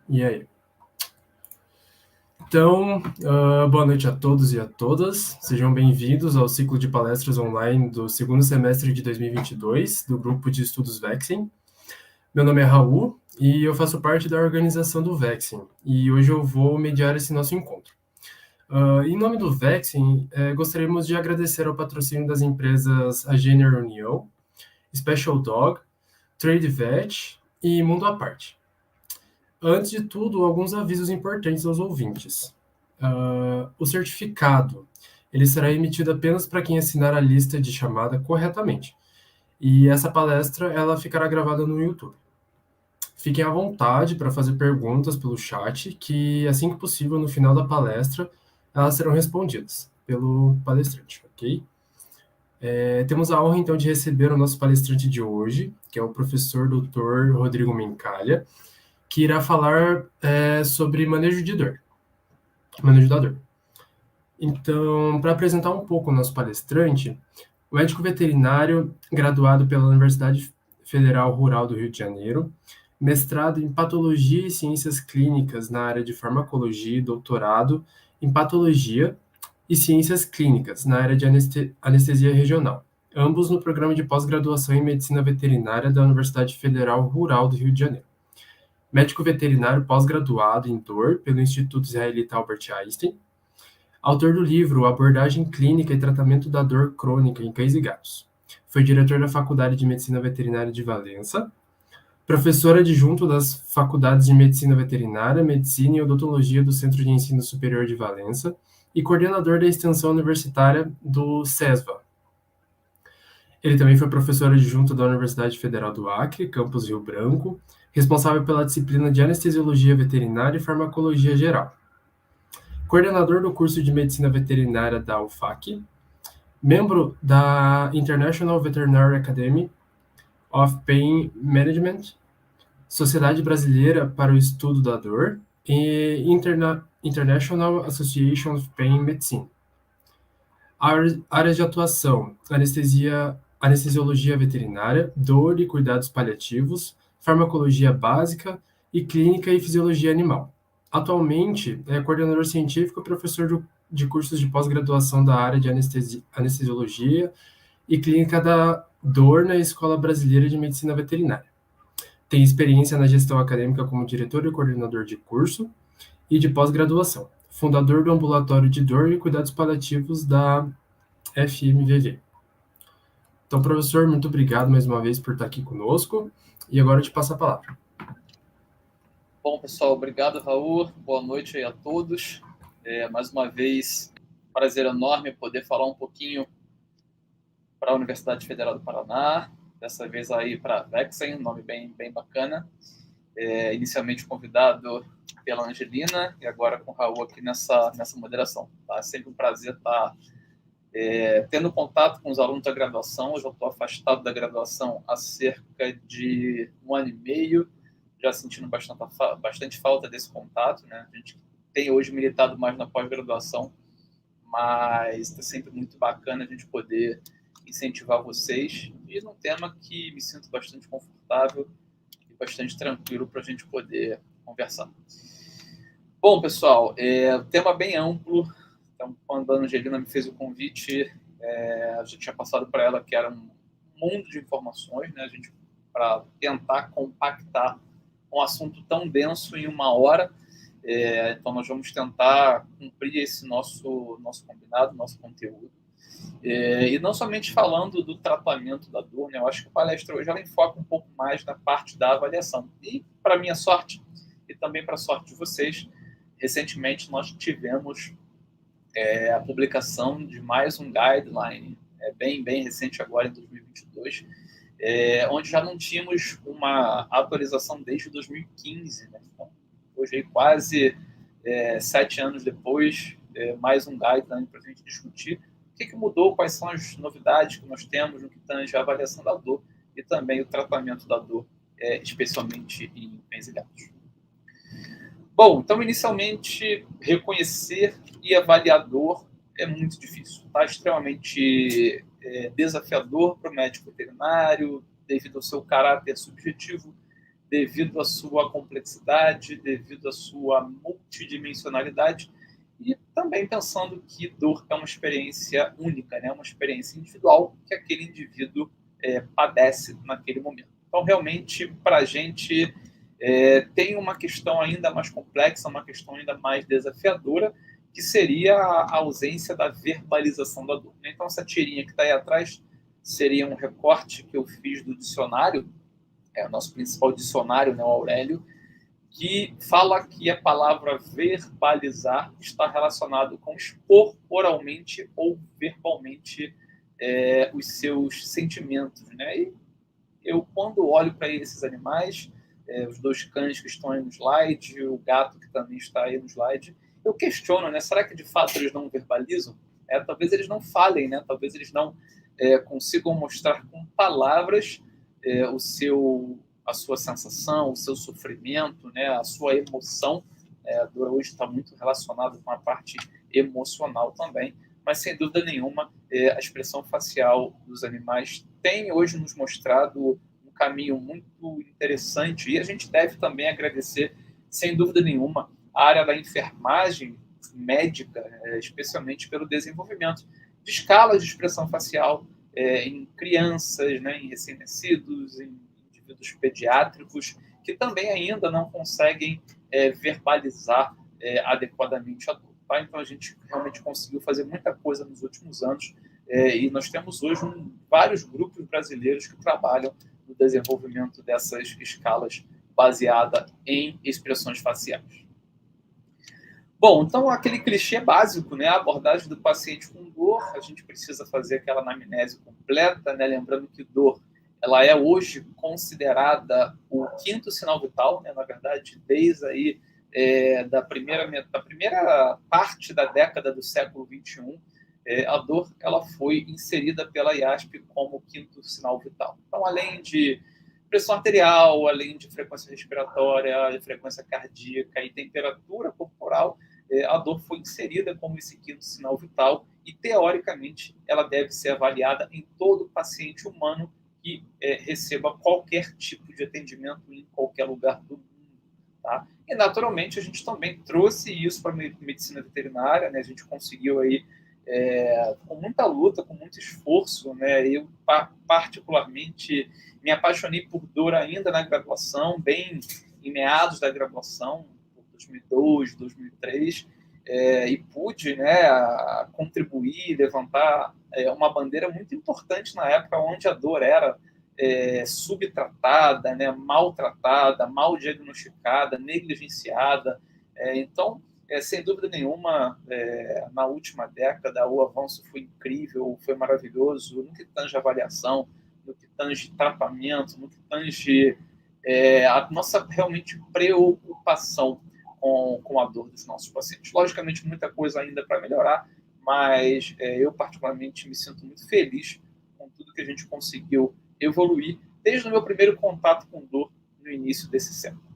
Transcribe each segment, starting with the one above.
E aí? Então, boa noite a todos e a todas. Sejam bem-vindos ao ciclo de palestras online do segundo semestre de 2022, do grupo de estudos Vexen. Meu nome é Raul e eu faço parte da organização do Vexen. E hoje eu vou mediar esse nosso encontro. Em nome do Vexen, gostaríamos de agradecer ao patrocínio das empresas Agener União, Special Dog, TradeVet e Mundo à Parte. Antes de tudo, alguns avisos importantes aos ouvintes. O certificado, ele será emitido apenas para quem assinar a lista de chamada corretamente. E essa palestra, ela ficará gravada no YouTube. Fiquem à vontade para fazer perguntas pelo chat, que assim que possível, no final da palestra, elas serão respondidas pelo palestrante, ok? Temos a honra, então, de receber o nosso palestrante de hoje, que é o professor Dr. Rodrigo Mencalha, que irá falar sobre manejo da dor. Então, para apresentar um pouco o nosso palestrante, o médico veterinário graduado pela Universidade Federal Rural do Rio de Janeiro, mestrado em patologia e ciências clínicas na área de farmacologia e doutorado em patologia e ciências clínicas na área de anestesia regional, ambos no programa de pós-graduação em medicina veterinária da Universidade Federal Rural do Rio de Janeiro. Médico veterinário pós-graduado em dor pelo Instituto Israelita Albert Einstein, autor do livro Abordagem Clínica e Tratamento da Dor Crônica em Cães e Gatos. Foi diretor da Faculdade de Medicina Veterinária de Valença, professor adjunto das Faculdades de Medicina Veterinária, Medicina e Odontologia do Centro de Ensino Superior de Valença e coordenador da extensão universitária do CESVA. Ele também foi professor adjunto da Universidade Federal do Acre, campus Rio Branco, responsável pela disciplina de Anestesiologia Veterinária e Farmacologia Geral. Coordenador do curso de Medicina Veterinária da UFAC, membro da International Veterinary Academy of Pain Management, Sociedade Brasileira para o Estudo da Dor e International Association of Pain Medicine. Áreas de atuação: anestesiologia veterinária, dor e cuidados paliativos, farmacologia básica e clínica e fisiologia animal. Atualmente, é coordenador científico e professor de cursos de pós-graduação da área de anestesiologia e clínica da dor na Escola Brasileira de Medicina Veterinária. Tem experiência na gestão acadêmica como diretor e coordenador de curso e de pós-graduação. Fundador do Ambulatório de Dor e Cuidados Paliativos da FMVV. Então, professor, muito obrigado mais uma vez por estar aqui conosco. E agora eu te passo a palavra. Bom, pessoal, obrigado, Raul. Boa noite aí a todos. Mais uma vez, prazer enorme poder falar um pouquinho para a Universidade Federal do Paraná, dessa vez aí para a Vexen, nome bem bacana. Inicialmente convidado pela Angelina e agora com o Raul aqui nessa moderação. Tá? É sempre um prazer estar tendo contato com os alunos da graduação. Eu já estou afastado da graduação há cerca de 1 ano e meio, já sentindo bastante falta desse contato, né? A gente tem hoje militado mais na pós-graduação, mas está sempre muito bacana a gente poder incentivar vocês e num tema que me sinto bastante confortável e bastante tranquilo para a gente poder conversar. Bom, pessoal, o tema é bem amplo. Então, quando a Angelina me fez o convite, a gente tinha passado para ela que era um mundo de informações, né? A gente para tentar compactar um assunto tão denso em 1 hora. Então, nós vamos tentar cumprir esse nosso combinado, nosso conteúdo. E não somente falando do tratamento da dor, né? Eu acho que a palestra hoje ela enfoca um pouco mais na parte da avaliação. E, para minha sorte, e também para a sorte de vocês, recentemente nós tivemos a publicação de mais um guideline, bem recente agora, em 2022, onde já não tínhamos uma atualização desde 2015. Né? Então, hoje, quase 7 anos depois, mais um guideline para a gente discutir o que mudou, quais são as novidades que nós temos no que tange a avaliação da dor e também o tratamento da dor, especialmente em cães e gatos. Bom, então, inicialmente, reconhecer e avaliar dor é muito difícil. Tá? Extremamente desafiador para o médico veterinário, devido ao seu caráter subjetivo devido à sua complexidade, devido à sua multidimensionalidade, e também pensando que dor é uma experiência única, né? Uma experiência individual que aquele indivíduo padece naquele momento. Então, realmente, para a gente, tem uma questão ainda mais complexa, uma questão ainda mais desafiadora, que seria a ausência da verbalização da dor. Então, essa tirinha que está aí atrás seria um recorte que eu fiz do dicionário, o nosso principal dicionário, né, o Aurélio, que fala que a palavra verbalizar está relacionado com expor oralmente ou verbalmente os seus sentimentos, né? E eu, quando olho para esses animais, os dois cães que estão aí no slide, o gato que também está aí no slide, eu questiono, né? Será que de fato eles não verbalizam? Talvez eles não falem, né? Talvez eles não consigam mostrar com palavras a sua sensação, o seu sofrimento, né? A sua emoção. A dor hoje está muito relacionada com a parte emocional também, mas sem dúvida nenhuma a expressão facial dos animais tem hoje nos mostrado um caminho muito interessante, e a gente deve também agradecer, sem dúvida nenhuma, a área da enfermagem médica, especialmente pelo desenvolvimento de escalas de expressão facial em crianças, né, em recém-nascidos, em indivíduos pediátricos, que também ainda não conseguem verbalizar adequadamente a dor. Tá? Então, a gente realmente conseguiu fazer muita coisa nos últimos anos, e nós temos hoje vários grupos brasileiros que trabalham no desenvolvimento dessas escalas baseada em expressões faciais. Bom, então aquele clichê básico, né? A abordagem do paciente com dor, a gente precisa fazer aquela anamnese completa, né? Lembrando que dor, ela é hoje considerada o quinto sinal vital, né? Na verdade, desde aí da primeira parte da década do século XXI, a dor ela foi inserida pela IASP como quinto sinal vital. Então, além de pressão arterial, além de frequência respiratória, de frequência cardíaca e temperatura corporal, a dor foi inserida como esse quinto sinal vital e, teoricamente, ela deve ser avaliada em todo paciente humano que receba qualquer tipo de atendimento em qualquer lugar do mundo. Tá? E, naturalmente, a gente também trouxe isso para a medicina veterinária, né? A gente conseguiu aí, com muita luta, com muito esforço, né? Eu, particularmente, me apaixonei por dor ainda na graduação, bem em meados da graduação, 2002, 2003, e pude, né, contribuir, levantar uma bandeira muito importante na época onde a dor era subtratada, né, maltratada, mal diagnosticada, negligenciada. Então, sem dúvida nenhuma, na última década, o avanço foi incrível, foi maravilhoso, no que tange avaliação, no que tange tratamento, no que tange a nossa realmente preocupação com a dor dos nossos pacientes. Logicamente, muita coisa ainda para melhorar, mas eu particularmente me sinto muito feliz com tudo que a gente conseguiu evoluir desde o meu primeiro contato com dor no início desse século.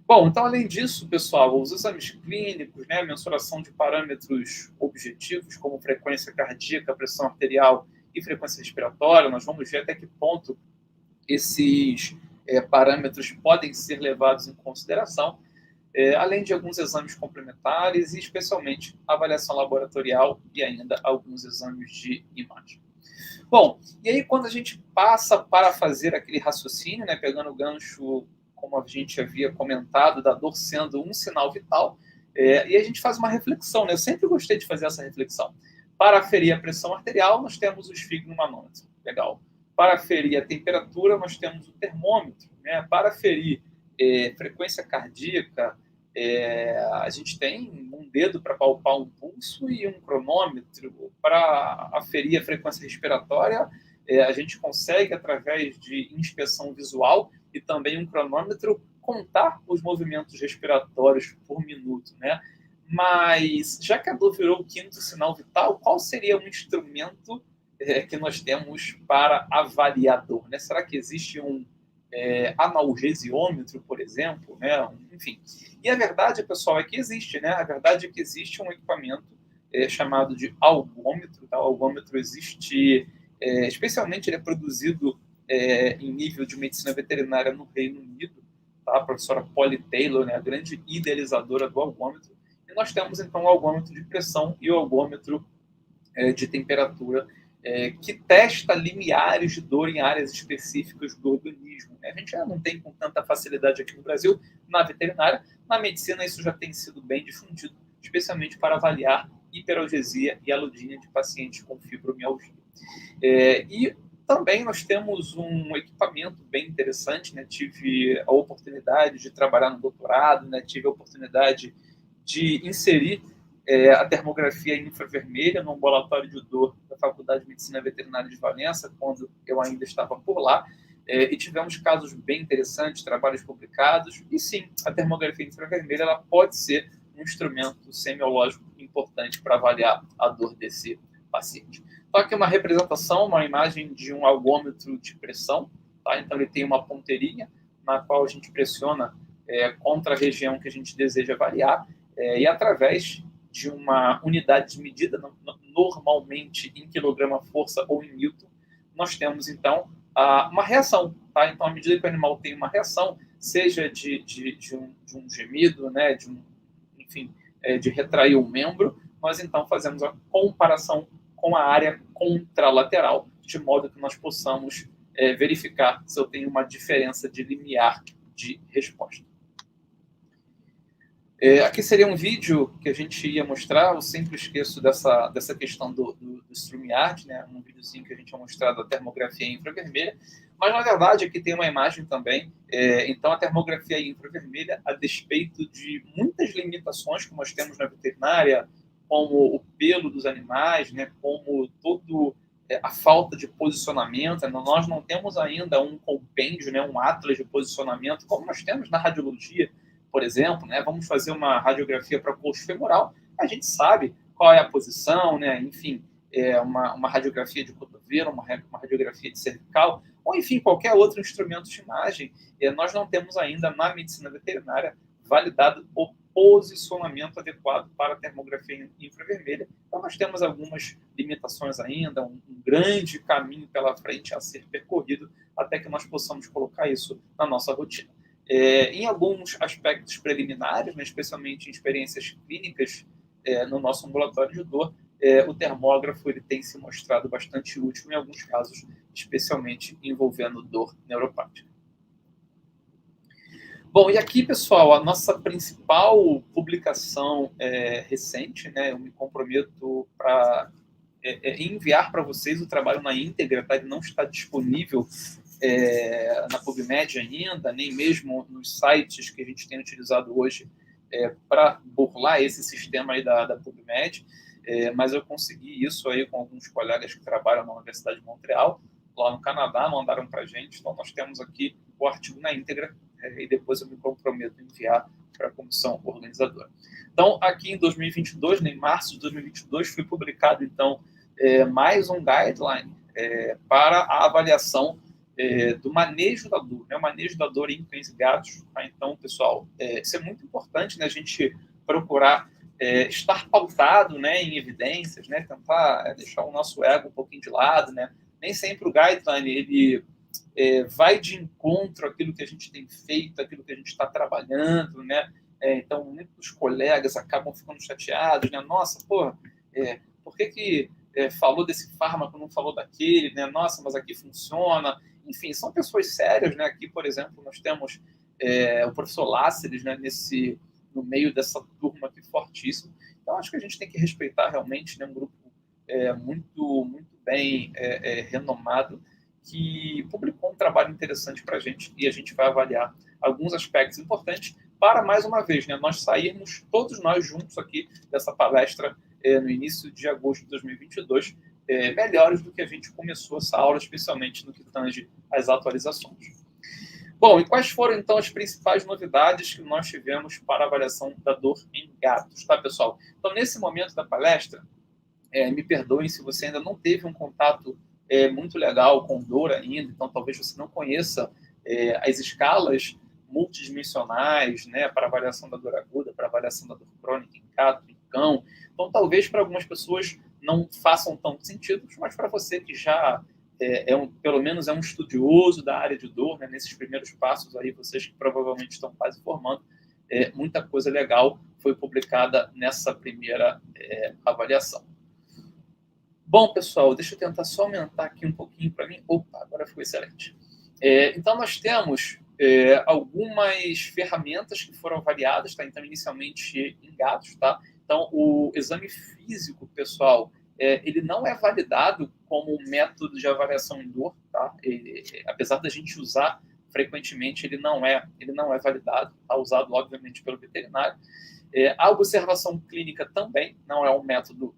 Bom, então, além disso, pessoal, os exames clínicos, né, a mensuração de parâmetros objetivos, como frequência cardíaca, pressão arterial e frequência respiratória, nós vamos ver até que ponto esses parâmetros podem ser levados em consideração, além de alguns exames complementares e, especialmente, avaliação laboratorial e ainda alguns exames de imagem. Bom, e aí quando a gente passa para fazer aquele raciocínio, né, pegando o gancho, como a gente havia comentado, da dor sendo um sinal vital, e a gente faz uma reflexão, né? Eu sempre gostei de fazer essa reflexão. Para aferir a pressão arterial, nós temos o esfigmomanômetro. Legal. Para aferir a temperatura, nós temos o termômetro. Né? Para aferir frequência cardíaca, a gente tem um dedo para palpar um pulso e um cronômetro. Para aferir a frequência respiratória, a gente consegue, através de inspeção visual e também um cronômetro, contar os movimentos respiratórios por minuto, né? Mas, já que a dor virou o quinto sinal vital, qual seria um instrumento que nós temos para avaliar a dor? Né? Será que existe um analgesiômetro, por exemplo? Né? Enfim. E a verdade, pessoal, é que existe, né? A verdade é que existe um equipamento chamado de algômetro. Tá? O algômetro existe, especialmente ele é produzido em nível de medicina veterinária no Reino Unido, tá? A professora Polly Taylor, né? A grande idealizadora do algômetro. E nós temos, então, o algômetro de pressão e o algômetro de temperatura, que testa limiares de dor em áreas específicas do organismo. A gente já não tem com tanta facilidade aqui no Brasil, na veterinária. Na medicina, isso já tem sido bem difundido, especialmente para avaliar hiperalgesia e aludínia de pacientes com fibromialgia. E também nós temos um equipamento bem interessante, né? Tive a oportunidade de trabalhar no doutorado, né? Tive a oportunidade de inserir a termografia infravermelha no ambulatório de dor da Faculdade de Medicina Veterinária de Valença, quando eu ainda estava por lá, e tivemos casos bem interessantes, trabalhos publicados, e sim, a termografia infravermelha ela pode ser um instrumento semiológico importante para avaliar a dor desse paciente. Então, aqui uma representação, uma imagem de um algômetro de pressão, tá? Então, ele tem uma ponteirinha na qual a gente pressiona contra a região que a gente deseja variar, e através de uma unidade de medida, normalmente em quilograma-força ou em newton, nós temos, então, uma reação. Tá? Então, à medida que o animal tem uma reação, seja de um gemido, né, de retrair um membro, nós, então, fazemos a comparação com a área contralateral, de modo que nós possamos verificar se eu tenho uma diferença de limiar de resposta. Aqui seria um vídeo que a gente ia mostrar, eu sempre esqueço dessa questão do StreamYard, né? Um videozinho que a gente ia mostrar da termografia infravermelha, mas na verdade aqui tem uma imagem também, então a termografia infravermelha, a despeito de muitas limitações que nós temos na veterinária, como o pelo dos animais, né? Como a falta de posicionamento, nós não temos ainda um compêndio, né? Um atlas de posicionamento, como nós temos na radiologia, por exemplo, né, vamos fazer uma radiografia para coxo femoral, a gente sabe qual é a posição, né, enfim, uma radiografia de cotovelo, uma radiografia de cervical, ou enfim, qualquer outro instrumento de imagem, nós não temos ainda na medicina veterinária validado o posicionamento adequado para a termografia infravermelha. Então, nós temos algumas limitações ainda, um grande caminho pela frente a ser percorrido até que nós possamos colocar isso na nossa rotina. Em alguns aspectos preliminares, né, especialmente em experiências clínicas no nosso ambulatório de dor, o termógrafo ele tem se mostrado bastante útil em alguns casos, especialmente envolvendo dor neuropática. Bom, e aqui, pessoal, a nossa principal publicação recente, né, eu me comprometo para enviar para vocês o trabalho na íntegra, tá? Ele não está disponível na PubMed ainda, nem mesmo nos sites que a gente tem utilizado hoje para burlar esse sistema aí da PubMed, mas eu consegui isso aí com alguns colegas que trabalham na Universidade de Montreal, lá no Canadá, mandaram para a gente, então nós temos aqui o artigo na íntegra, e depois eu me comprometo a enviar para a comissão organizadora. Então, aqui em 2022, em março de 2022, foi publicado, então, mais um guideline para a avaliação do manejo da dor, né? O manejo da dor em cães e gatos. Tá? Então, pessoal, isso é muito importante, né? A gente procurar estar pautado, né, em evidências, né? Tentar deixar o nosso ego um pouquinho de lado, né? Nem sempre o guideline ele vai de encontro àquilo que a gente tem feito, àquilo que a gente está trabalhando, né? Então, muitos colegas acabam ficando chateados, né? Nossa, porra, por que falou desse fármaco, não falou daquele, né? Nossa, mas aqui funciona. Enfim, são pessoas sérias, né? Aqui, por exemplo, nós temos o professor Láceres, né? No meio dessa turma aqui fortíssimo. Então, acho que a gente tem que respeitar realmente, né, um grupo muito, muito bem renomado, que publicou um trabalho interessante para a gente, e a gente vai avaliar alguns aspectos importantes para, mais uma vez, né, nós sairmos, todos nós juntos aqui, dessa palestra no início de agosto de 2022, melhores do que a gente começou essa aula, especialmente no que tange às atualizações. Bom, e quais foram, então, as principais novidades que nós tivemos para a avaliação da dor em gatos, tá, pessoal? Então, nesse momento da palestra, me perdoem se você ainda não teve um contato muito legal com dor ainda, então talvez você não conheça as escalas multidimensionais, né, para avaliação da dor aguda, para avaliação da dor crônica em gato, em cão. Então, talvez para algumas pessoas não façam tanto sentido, mas para você que já pelo menos é um estudioso da área de dor, né? Nesses primeiros passos aí, vocês que provavelmente estão quase formando, muita coisa legal foi publicada nessa primeira avaliação. Bom, pessoal, deixa eu tentar só aumentar aqui um pouquinho para mim. Opa, agora ficou excelente. Então, nós temos algumas ferramentas que foram avaliadas, tá? Então, inicialmente em gatos, tá? Então, o exame físico, pessoal, ele não é validado como método de avaliação em dor, tá? Apesar da gente usar frequentemente, ele não é validado, tá? Usado, obviamente, pelo veterinário. A observação clínica também não é um método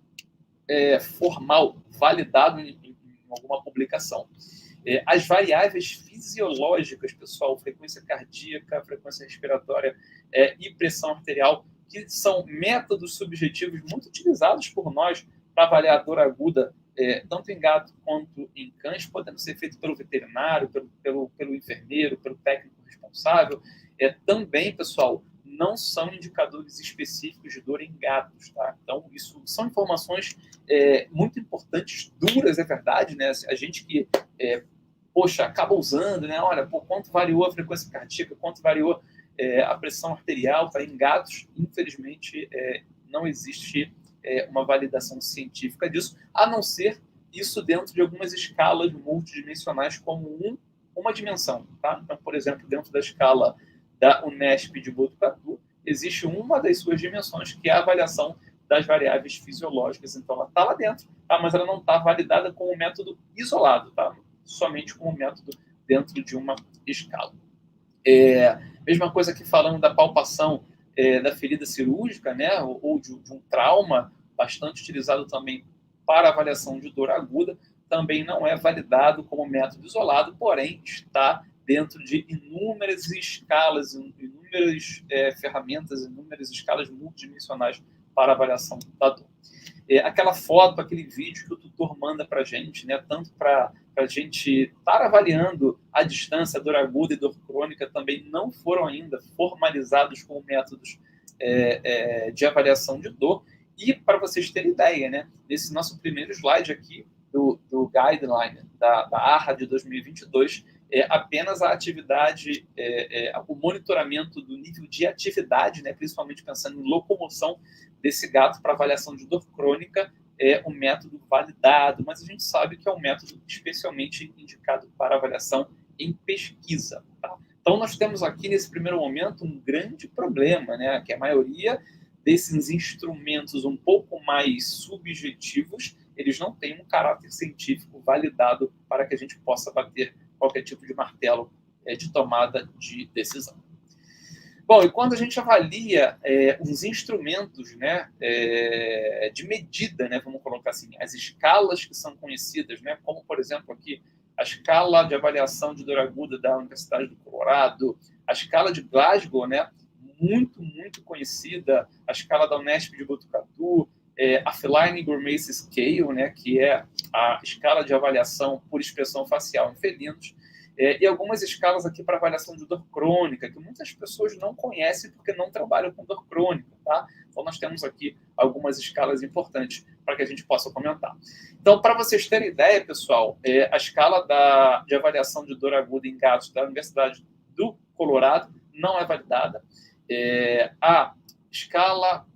formal validado em alguma publicação. As variáveis fisiológicas, pessoal, frequência cardíaca, frequência respiratória e pressão arterial, que são métodos subjetivos muito utilizados por nós para avaliar a dor aguda, tanto em gato quanto em cães, podendo ser feito pelo veterinário, pelo enfermeiro, pelo técnico responsável. Também, pessoal, não são indicadores específicos de dor em gatos, tá? Então, isso são informações muito importantes, duras, é verdade, né? A gente que, acaba usando, né? Olha, quanto variou a frequência cardíaca, quanto variou a pressão arterial, tá? Em gatos, infelizmente, não existe uma validação científica disso, a não ser isso dentro de algumas escalas multidimensionais como uma dimensão, tá? Então, por exemplo, dentro da escala da Unesp de Botucatu, existe uma das suas dimensões, que é a avaliação das variáveis fisiológicas. Então, ela está lá dentro, tá? Mas ela não está validada como método isolado, tá? Somente como método dentro de uma escala. Mesma coisa que falando da palpação da ferida cirúrgica, né? Ou de um trauma, bastante utilizado também para avaliação de dor aguda, também não é validado como método isolado, porém está dentro de inúmeras escalas, inúmeras ferramentas, inúmeras escalas multidimensionais para avaliação da dor. Aquela foto, aquele vídeo que o tutor manda para a gente, né, tanto para a gente estar avaliando a distância, dor aguda e dor crônica, também não foram ainda formalizados como métodos de avaliação de dor. E, para vocês terem ideia, né, nesse nosso primeiro slide aqui, do guideline da ARRA de 2022, apenas a atividade, o monitoramento do nível de atividade, né, principalmente pensando em locomoção desse gato para avaliação de dor crônica, é um método validado, mas a gente sabe que é um método especialmente indicado para avaliação em pesquisa. Tá? Então, nós temos aqui, nesse primeiro momento, um grande problema, né, que a maioria desses instrumentos um pouco mais subjetivos, eles não têm um caráter científico validado para que a gente possa bater qualquer tipo de martelo de tomada de decisão. Bom, e quando a gente avalia os instrumentos, né, de medida, né, vamos colocar assim, as escalas que são conhecidas, né, como, por exemplo, aqui, a escala de avaliação de dor aguda da Universidade do Colorado, a escala de Glasgow, né, muito, muito conhecida, a escala da Unesp de Botucatu, a Feline Gourmet Scale, né, que é a escala de avaliação por expressão facial em felinos, e algumas escalas aqui para avaliação de dor crônica, que muitas pessoas não conhecem porque não trabalham com dor crônica, tá? Então, nós temos aqui algumas escalas importantes para que a gente possa comentar. Então, para vocês terem ideia, pessoal, a escala de avaliação de dor aguda em gatos da Universidade do Colorado não é validada. A escala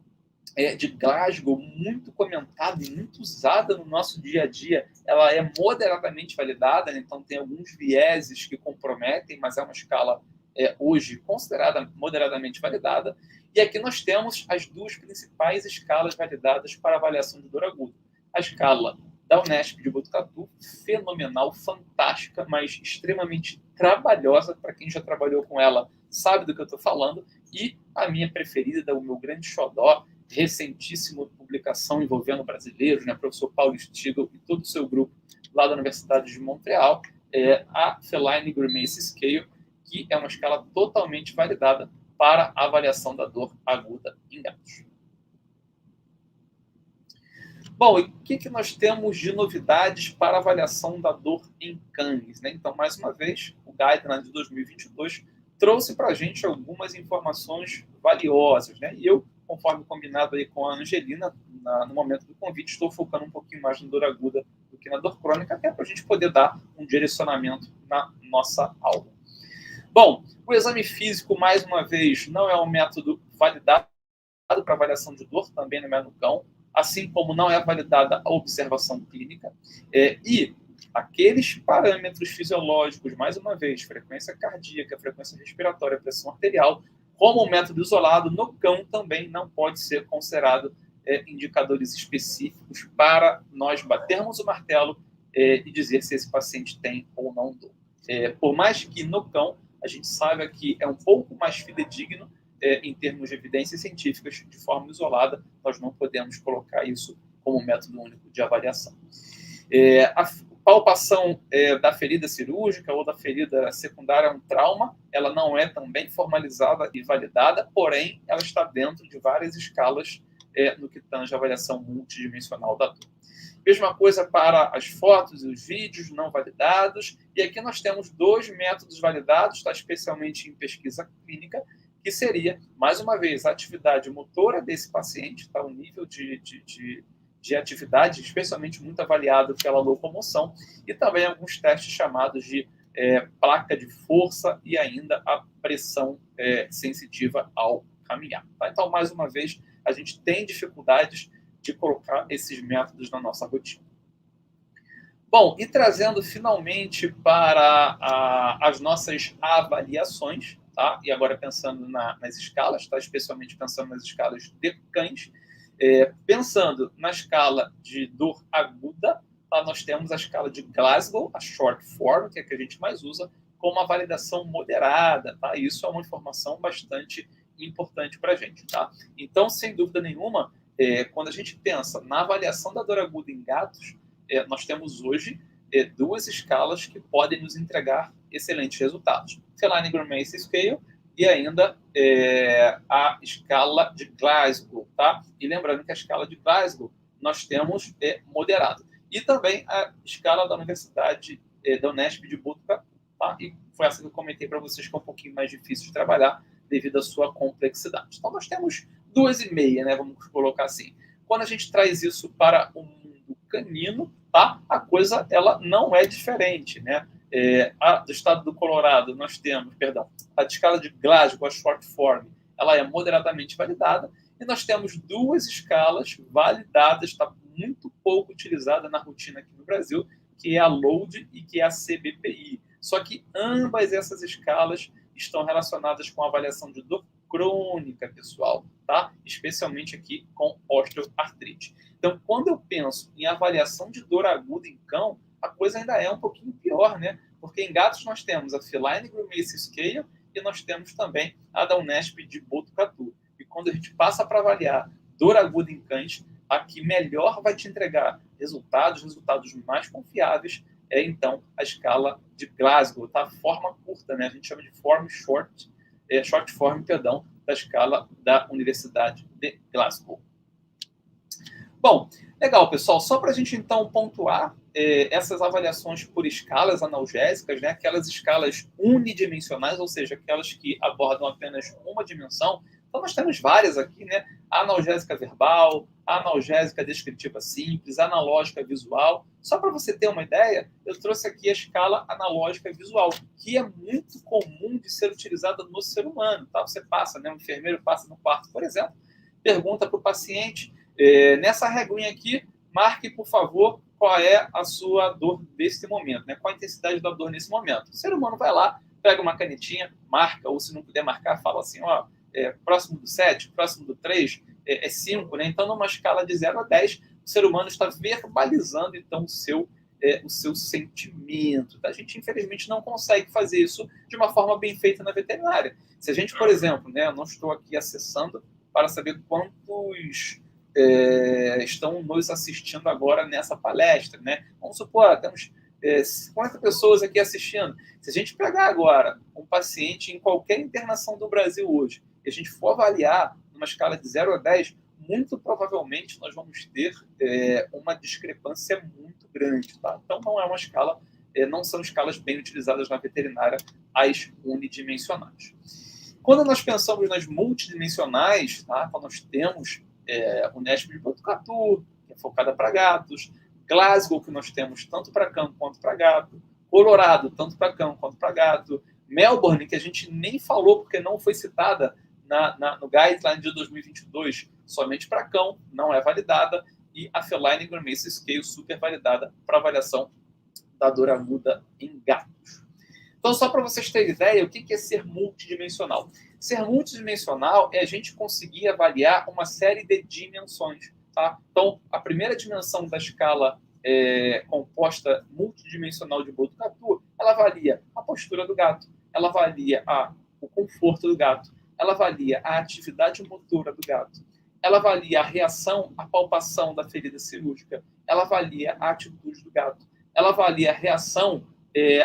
de Glasgow, muito comentada e muito usada no nosso dia a dia, ela é moderadamente validada, né? Então tem alguns vieses que comprometem, mas é uma escala hoje considerada moderadamente validada. E aqui nós temos as duas principais escalas validadas para avaliação de dor aguda. A escala da Unesp de Botucatu, fenomenal, fantástica, mas extremamente trabalhosa, para quem já trabalhou com ela sabe do que eu estou falando, e a minha preferida, o meu grande xodó, recentíssima publicação envolvendo brasileiros, né, professor Paulo Stigl e todo o seu grupo lá da Universidade de Montreal, a Feline Gourmet Scale, que é uma escala totalmente validada para a avaliação da dor aguda em gatos. Bom, e o que nós temos de novidades para a avaliação da dor em cães, né? Então, mais uma vez, o Guideline de 2022 trouxe para a gente algumas informações valiosas, né? E eu, conforme combinado aí com a Angelina, no momento do convite, estou focando um pouquinho mais na dor aguda do aqui na dor crônica, até para a gente poder dar um direcionamento na nossa aula. Bom, o exame físico, mais uma vez, não é um método validado para avaliação de dor, também não é no cão, assim como não é validada a observação clínica, e aqueles parâmetros fisiológicos, mais uma vez, frequência cardíaca, frequência respiratória, pressão arterial, como um método isolado, no cão também não pode ser considerado indicadores específicos para nós batermos o martelo e dizer se esse paciente tem ou não dor. Por mais que no cão a gente saiba que é um pouco mais fidedigno em termos de evidências científicas, de forma isolada, nós não podemos colocar isso como método único de avaliação. A palpação da ferida cirúrgica ou da ferida secundária a um trauma, ela não é também formalizada e validada, porém, ela está dentro de várias escalas no que tange a avaliação multidimensional da dor. Mesma coisa para as fotos e os vídeos não validados. E aqui nós temos 2 métodos validados, tá? Especialmente em pesquisa clínica, que seria, mais uma vez, a atividade motora desse paciente, tá? O nível de atividade, especialmente muito avaliado pela locomoção, e também alguns testes chamados de placa de força e ainda a pressão sensitiva ao caminhar. Tá? Então, mais uma vez, a gente tem dificuldades de colocar esses métodos na nossa rotina. Bom, e trazendo finalmente para as nossas avaliações, tá? E agora pensando nas escalas, tá? Especialmente pensando nas escalas de cães, pensando na escala de dor aguda, tá? Nós temos a escala de Glasgow, a short form, que é a que a gente mais usa, com uma validação moderada, tá? Isso é uma informação bastante importante para a gente, tá? Então, sem dúvida nenhuma, quando a gente pensa na avaliação da dor aguda em gatos, nós temos hoje 2 escalas que podem nos entregar excelentes resultados. Feline Grimace Scale e ainda a escala de Glasgow, tá? E lembrando que a escala de Glasgow nós temos moderado. E também a escala da Universidade da Unesp de Botucatu, tá? E foi essa que eu comentei para vocês que é um pouquinho mais difícil de trabalhar devido à sua complexidade. Então, nós temos 2,5, né? Vamos colocar assim. Quando a gente traz isso para o mundo canino, tá? A coisa ela não é diferente, né? Do estado do Colorado, nós temos, a escala de Glasgow, a short form, ela é moderadamente validada, e nós temos 2 escalas validadas, está muito pouco utilizada na rotina aqui no Brasil, que é a LOAD e que é a CBPI. Só que ambas essas escalas estão relacionadas com a avaliação de dor crônica, pessoal, tá? Especialmente aqui com osteoartrite. Então, quando eu penso em avaliação de dor aguda em cão, a coisa ainda é um pouquinho pior, né? Porque em gatos nós temos a Feline Grimace Scale e nós temos também a da Unesp de Botucatu. E quando a gente passa para avaliar dor aguda em cães, a que melhor vai te entregar resultados mais confiáveis então, a escala de Glasgow, tá? Forma curta, né? A gente chama de short form, da escala da Universidade de Glasgow. Bom, legal, pessoal. Só para a gente, então, pontuar essas avaliações por escalas analgésicas, né? Aquelas escalas unidimensionais, ou seja, aquelas que abordam apenas uma dimensão. Então, nós temos várias aqui, né? Analgésica verbal, analgésica descritiva simples, analógica visual. Só para você ter uma ideia, eu trouxe aqui a escala analógica visual, que é muito comum de ser utilizada no ser humano, tá? Você passa, né? Um enfermeiro passa no quarto, por exemplo, pergunta para o paciente, nessa reguinha aqui, marque, por favor, qual é a sua dor deste momento, né? Qual a intensidade da dor nesse momento. O ser humano vai lá, pega uma canetinha, marca, ou se não puder marcar, fala assim, ó, próximo do 7, próximo do 3, 5, né? Então, numa escala de 0 a 10, o ser humano está verbalizando, então, o seu sentimento. A gente, infelizmente, não consegue fazer isso de uma forma bem feita na veterinária. Se a gente, por exemplo, né, eu não estou aqui acessando para saber quantos estão nos assistindo agora nessa palestra, né? Vamos supor, temos 50 pessoas aqui assistindo. Se a gente pegar agora um paciente em qualquer internação do Brasil hoje, e a gente for avaliar numa escala de 0 a 10, muito provavelmente nós vamos ter uma discrepância muito grande, tá? Então não é uma escala, não são escalas bem utilizadas na veterinária, as unidimensionais. Quando nós pensamos nas multidimensionais, tá? Então nós temos o Unesp de Botucatu, que é focada para gatos, Glasgow, que nós temos tanto para cão quanto para gato. Colorado, tanto para cão quanto para gato. Melbourne, que a gente nem falou porque não foi citada no Guideline de 2022, somente para cão, não é validada. E a Feline Grimace Scale, super validada para avaliação da dor aguda em gatos. Então, só para vocês terem ideia, o que é ser multidimensional? Ser multidimensional é a gente conseguir avaliar uma série de dimensões. Tá? Então, a primeira dimensão da escala composta multidimensional de Botucatu, ela avalia a postura do gato, ela avalia o conforto do gato, ela avalia a atividade motora do gato, ela avalia a reação à palpação da ferida cirúrgica, ela avalia a atitude do gato, ela avalia a reação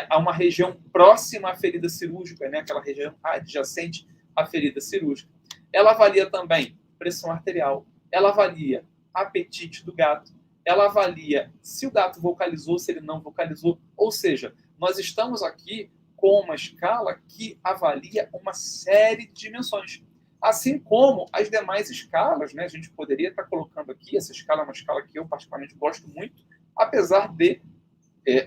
a uma região próxima à ferida cirúrgica, né? Aquela região adjacente à ferida cirúrgica. Ela avalia também pressão arterial, ela avalia apetite do gato, ela avalia se o gato vocalizou, se ele não vocalizou, ou seja, nós estamos aqui com uma escala que avalia uma série de dimensões. Assim como as demais escalas, né? A gente poderia estar colocando aqui, essa escala é uma escala que eu particularmente gosto muito, apesar de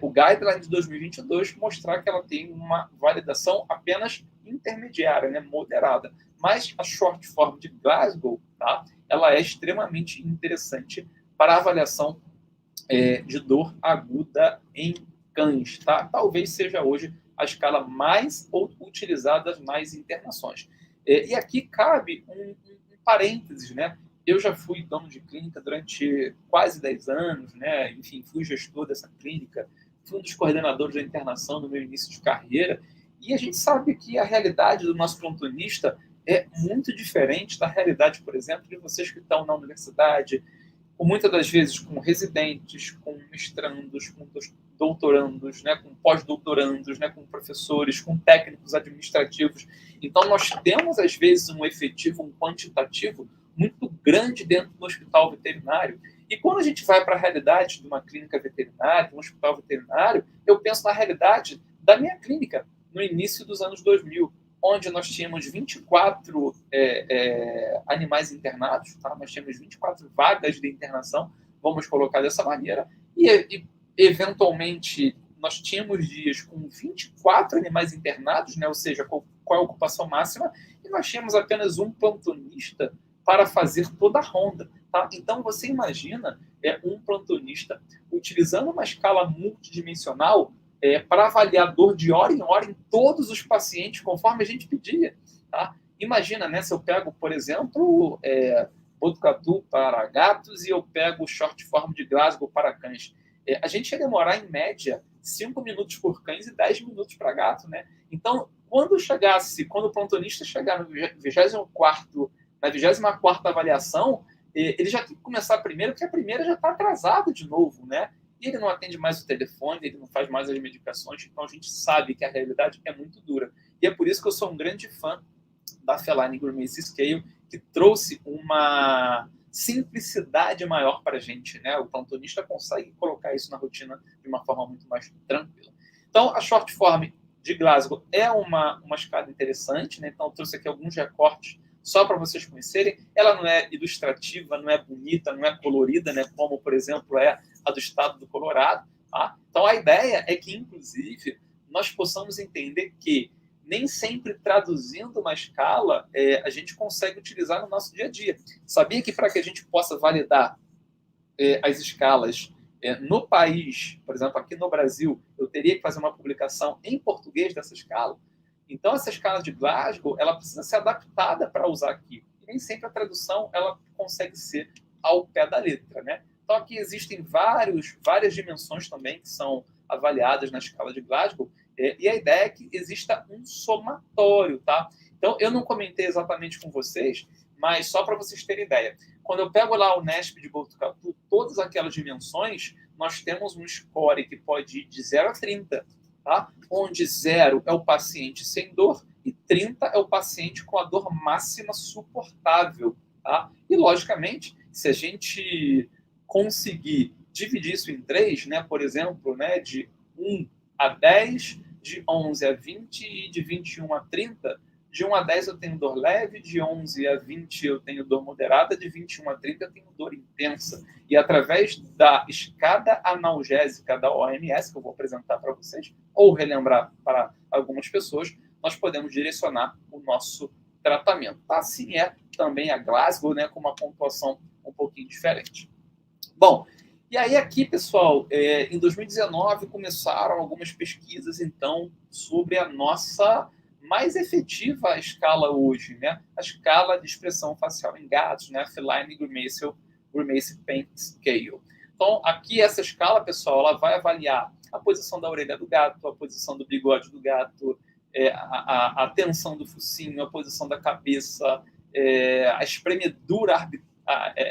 o Guideline de 2022 mostrar que ela tem uma validação apenas intermediária, né? Moderada. Mas a short form de Glasgow, tá? Ela é extremamente interessante para a avaliação de dor aguda em cães. Tá? Talvez seja hoje a escala mais utilizada nas internações. E aqui cabe um parênteses, né? Eu já fui dono de clínica durante quase 10 anos, né? Enfim, fui gestor dessa clínica, fui um dos coordenadores da internação no meu início de carreira, e a gente sabe que a realidade do nosso plantonista é muito diferente da realidade, por exemplo, de vocês que estão na universidade, com muitas das vezes com residentes, com mestrandos, com doutorandos, né, com pós-doutorandos, né, com professores, com técnicos administrativos. Então, nós temos, às vezes, um efetivo, um quantitativo muito grande dentro do hospital veterinário. E quando a gente vai para a realidade de uma clínica veterinária, de um hospital veterinário, eu penso na realidade da minha clínica, no início dos anos 2000, onde nós tínhamos 24 animais internados, tá? Nós tínhamos 24 vagas de internação, vamos colocar dessa maneira, e eventualmente nós tínhamos dias com 24 animais internados, né? Ou seja, qual a ocupação máxima, e nós tínhamos apenas um plantonista para fazer toda a ronda. Tá? Então, você imagina um plantonista utilizando uma escala multidimensional para avaliar dor de hora em hora em todos os pacientes, conforme a gente pedia. Tá? Imagina, né, se eu pego, por exemplo, Botucatu para gatos e eu pego o short form de Glasgow para cães. A gente ia demorar, em média, 5 minutos por cães e 10 minutos para gato. Né? Então, quando o plantonista chegar no 24º, na 24ª avaliação, ele já tem que começar primeiro, porque a primeira já está atrasada de novo, né? E ele não atende mais o telefone, ele não faz mais as medicações, então a gente sabe que a realidade é muito dura. E é por isso que eu sou um grande fã da Feline Grimace Scale, que trouxe uma simplicidade maior para a gente, né? O plantonista consegue colocar isso na rotina de uma forma muito mais tranquila. Então, a short form de Glasgow é uma escala interessante, né? Então, eu trouxe aqui alguns recortes só para vocês conhecerem. Ela não é ilustrativa, não é bonita, não é colorida, né? Como, por exemplo, é a do estado do Colorado. Tá? Então, a ideia é que, inclusive, nós possamos entender que nem sempre traduzindo uma escala a gente consegue utilizar no nosso dia a dia. Sabia que para que a gente possa validar as escalas no país, por exemplo, aqui no Brasil, eu teria que fazer uma publicação em português dessa escala? Então, essa escala de Glasgow, ela precisa ser adaptada para usar aqui. E nem sempre a tradução ela consegue ser ao pé da letra, né? Então, aqui existem várias dimensões também que são avaliadas na escala de Glasgow, e a ideia é que exista um somatório, tá? Então, eu não comentei exatamente com vocês, mas só para vocês terem ideia. Quando eu pego lá o NESP de Botucatu, todas aquelas dimensões, nós temos um score que pode ir de 0 a 30, tá? Onde 0 é o paciente sem dor e 30 é o paciente com a dor máxima suportável. Tá? E, logicamente, se a gente conseguir dividir isso em 3, né, por exemplo, né, de 1 a 10, de 11 a 20 e de 21 a 30, De 1 a 10 eu tenho dor leve, de 11 a 20 eu tenho dor moderada, de 21 a 30 eu tenho dor intensa. E através da escada analgésica da OMS, que eu vou apresentar para vocês, ou relembrar para algumas pessoas, nós podemos direcionar o nosso tratamento. Assim é também a Glasgow, né, com uma pontuação um pouquinho diferente. Bom, e aí aqui, pessoal, em 2019 começaram algumas pesquisas, então, sobre a nossa mais efetiva escala hoje, né? A escala de expressão facial em gatos, né? Feline Grimace Pain Scale. Então, aqui essa escala, pessoal, ela vai avaliar a posição da orelha do gato, a posição do bigode do gato, a tensão do focinho, a posição da cabeça, a espremedura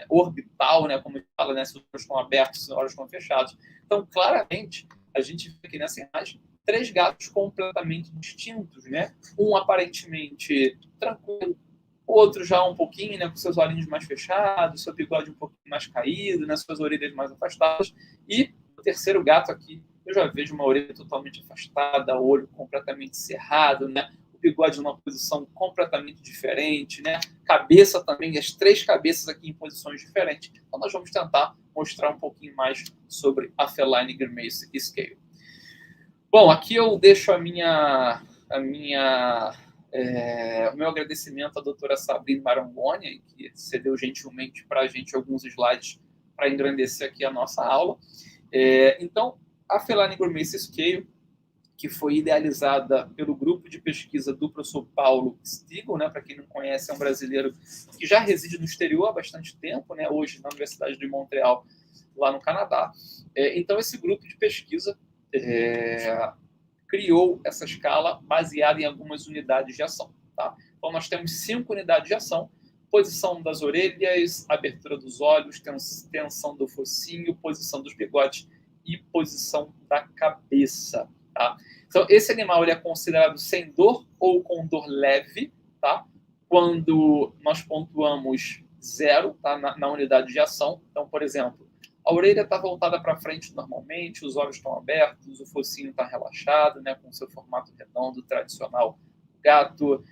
orbital, né? Como a gente fala, né? Se os olhos estão abertos, se os olhos estão fechados. Então, claramente, a gente vê aqui nessa imagem 3 gatos completamente distintos, né? Um aparentemente tranquilo, o outro já um pouquinho, né, com seus olhinhos mais fechados, seu bigode um pouquinho mais caído, né, suas orelhas mais afastadas. E o terceiro gato aqui, eu já vejo uma orelha totalmente afastada, o olho completamente cerrado, né? O bigode numa posição completamente diferente, né? Cabeça também, as 3 cabeças aqui em posições diferentes. Então nós vamos tentar mostrar um pouquinho mais sobre a Feline Grimace Scale. Bom, aqui eu deixo o meu agradecimento à doutora Sabrina Marangoni, que cedeu gentilmente para a gente alguns slides para engrandecer aqui a nossa aula. Então, a Feline Grimace Scale, que foi idealizada pelo grupo de pesquisa do professor Paulo Stigl, né? Para quem não conhece, é um brasileiro que já reside no exterior há bastante tempo, né? Hoje na Universidade de Montreal, lá no Canadá. Então, esse grupo de pesquisa criou essa escala baseada em algumas unidades de ação. Tá? Então, nós temos 5 unidades de ação: posição das orelhas, abertura dos olhos, tensão do focinho, posição dos bigodes e posição da cabeça. Tá? Então, esse animal ele é considerado sem dor ou com dor leve, tá? Quando nós pontuamos 0, tá? na unidade de ação. Então, por exemplo, a orelha está voltada para frente normalmente, os olhos estão abertos, o focinho está relaxado, né, com seu formato redondo tradicional gato.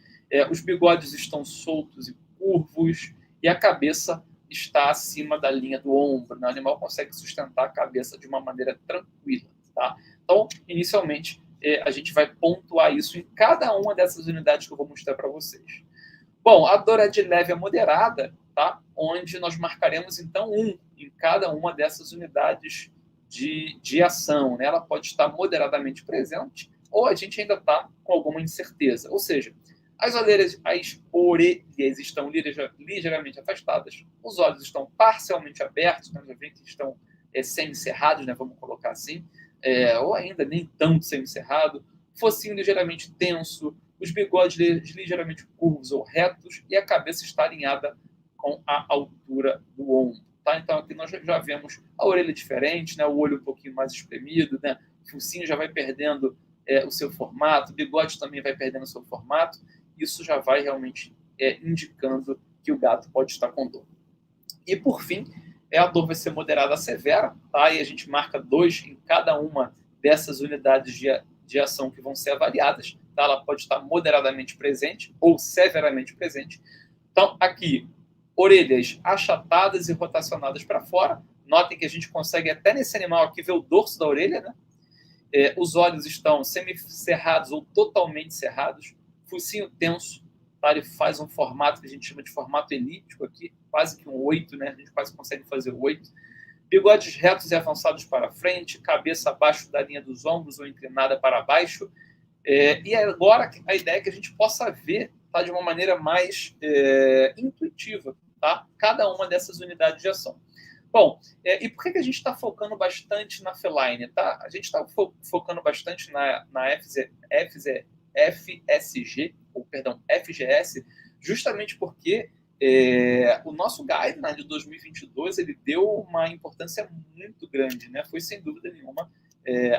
Os bigodes estão soltos e curvos e a cabeça está acima da linha do ombro. Né? O animal consegue sustentar a cabeça de uma maneira tranquila. Tá? Então, inicialmente, a gente vai pontuar isso em cada uma dessas unidades que eu vou mostrar para vocês. Bom, a dor é de leve a moderada, tá? Onde nós marcaremos, então, 1 em cada uma dessas unidades de ação. Né? Ela pode estar moderadamente presente ou a gente ainda está com alguma incerteza. Ou seja, as orelhas estão ligeiramente afastadas, os olhos estão parcialmente abertos, né? Já vê que estão semi-cerrados, né? Vamos colocar assim, ou ainda nem tanto semi-cerrado, focinho ligeiramente tenso, os bigodes ligeiramente curvos ou retos e a cabeça está alinhada com a altura do ombro. Tá? Então, aqui nós já vemos a orelha diferente, né? O olho um pouquinho mais espremido, né? O focinho já vai perdendo o seu formato, o bigode também vai perdendo o seu formato. Isso já vai realmente indicando que o gato pode estar com dor. E, por fim, a dor vai ser moderada a severa, tá? E a gente marca 2 em cada uma dessas unidades de ação que vão ser avaliadas. Tá? Ela pode estar moderadamente presente ou severamente presente. Então, aqui, orelhas achatadas e rotacionadas para fora. Notem que a gente consegue, até nesse animal aqui, ver o dorso da orelha, né? Os olhos estão semicerrados ou totalmente cerrados. Focinho tenso, tá? Ele faz um formato que a gente chama de formato elíptico aqui, quase que um 8, né? A gente quase consegue fazer o 8. Bigodes retos e avançados para frente, cabeça abaixo da linha dos ombros ou inclinada para baixo. E agora a ideia é que a gente possa ver, tá, de uma maneira mais intuitiva, tá, cada uma dessas unidades de ação. Bom, e por que a gente está focando bastante na Feline? Tá? A gente está focando bastante na FGS, justamente porque o nosso guideline de 2022 ele deu uma importância muito grande, né? Foi, sem dúvida nenhuma,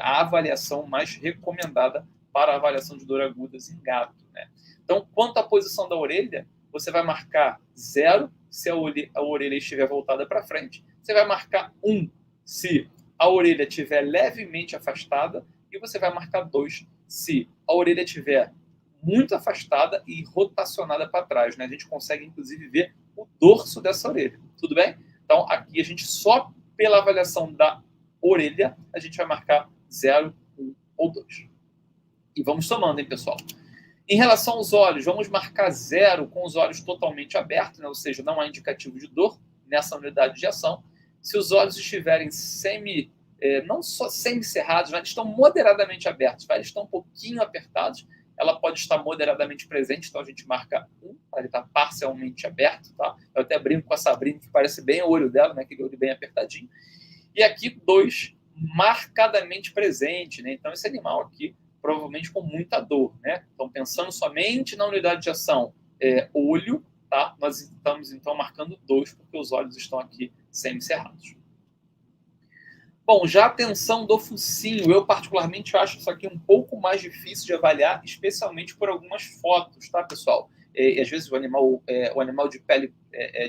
a avaliação mais recomendada para a avaliação de dor agudas em gato. Né? Então, quanto à posição da orelha, você vai marcar 0 se a orelha estiver voltada para frente. Você vai marcar 1 se a orelha estiver levemente afastada. E você vai marcar 2 se a orelha estiver muito afastada e rotacionada para trás, né? A gente consegue, inclusive, ver o dorso dessa orelha. Tudo bem? Então, aqui a gente só pela avaliação da orelha, a gente vai marcar 0, 1 ou 2. E vamos somando, hein, pessoal? Em relação aos olhos, vamos marcar 0 com os olhos totalmente abertos, né? Ou seja, não há indicativo de dor nessa unidade de ação. Se os olhos estiverem não só semi-cerrados, mas eles estão moderadamente abertos, eles estão um pouquinho apertados, ela pode estar moderadamente presente, então a gente marca 1, tá? Ele está parcialmente aberto, tá? Eu até brinco com a Sabrina, que parece bem o olho dela, né? Aquele olho bem apertadinho. E aqui 2, marcadamente presente, né? Então esse animal aqui, provavelmente com muita dor, né? Então pensando somente na unidade de ação olho, tá? Nós estamos então marcando 2, porque os olhos estão aqui semi-cerrados. Bom, já a tensão do focinho, eu particularmente acho isso aqui um pouco mais difícil de avaliar, especialmente por algumas fotos, tá, pessoal? E às vezes o animal de pele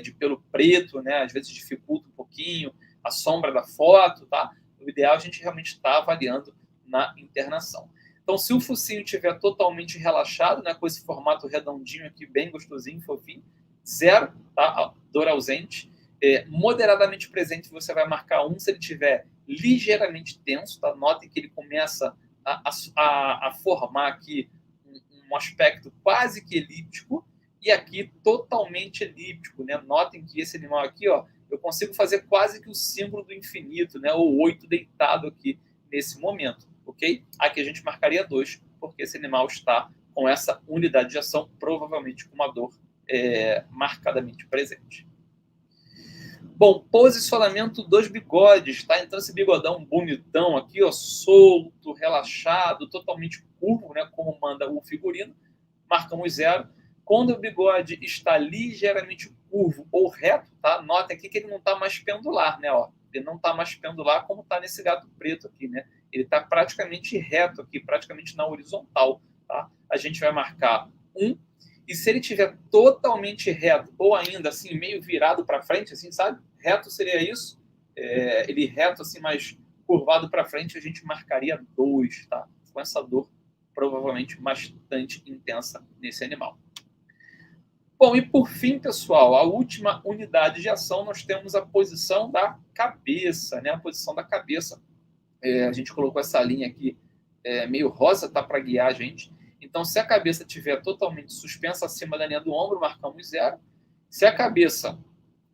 de pelo preto, né? Às vezes dificulta um pouquinho a sombra da foto, tá? O ideal é a gente realmente estar avaliando na internação. Então, se o focinho estiver totalmente relaxado, né, com esse formato redondinho aqui, bem gostosinho, fofinho, 0, tá? Dor ausente. Moderadamente presente, você vai marcar 1 se ele estiver ligeiramente tenso, tá? Notem que ele começa a formar aqui um aspecto quase que elíptico e aqui totalmente elíptico, né? Notem que esse animal aqui, ó, eu consigo fazer quase que o símbolo do infinito, né? O 8 deitado aqui nesse momento, ok? Aqui a gente marcaria 2, porque esse animal está com essa unidade de ação, provavelmente com uma dor marcadamente presente. Bom, posicionamento dos bigodes, tá? Então esse bigodão bonitão aqui, ó, solto, relaxado, totalmente curvo, né? Como manda o figurino, marcamos 0. Quando o bigode está ligeiramente curvo ou reto, tá? Notem aqui que ele não está mais pendular, né? Ó, ele não está mais pendular como está nesse gato preto aqui, né? Ele está praticamente reto aqui, praticamente na horizontal, tá? A gente vai marcar 1. E se ele estiver totalmente reto, ou ainda assim, meio virado para frente, assim, sabe? Reto seria isso. Ele reto, assim, mais curvado para frente, a gente marcaria 2, tá? Com essa dor provavelmente bastante intensa nesse animal. Bom, e por fim, pessoal, a última unidade de ação, nós temos a posição da cabeça, né? A posição da cabeça. A gente colocou essa linha aqui meio rosa, tá? Para guiar a gente. Então, se a cabeça estiver totalmente suspensa acima da linha do ombro, marcamos 0. Se a cabeça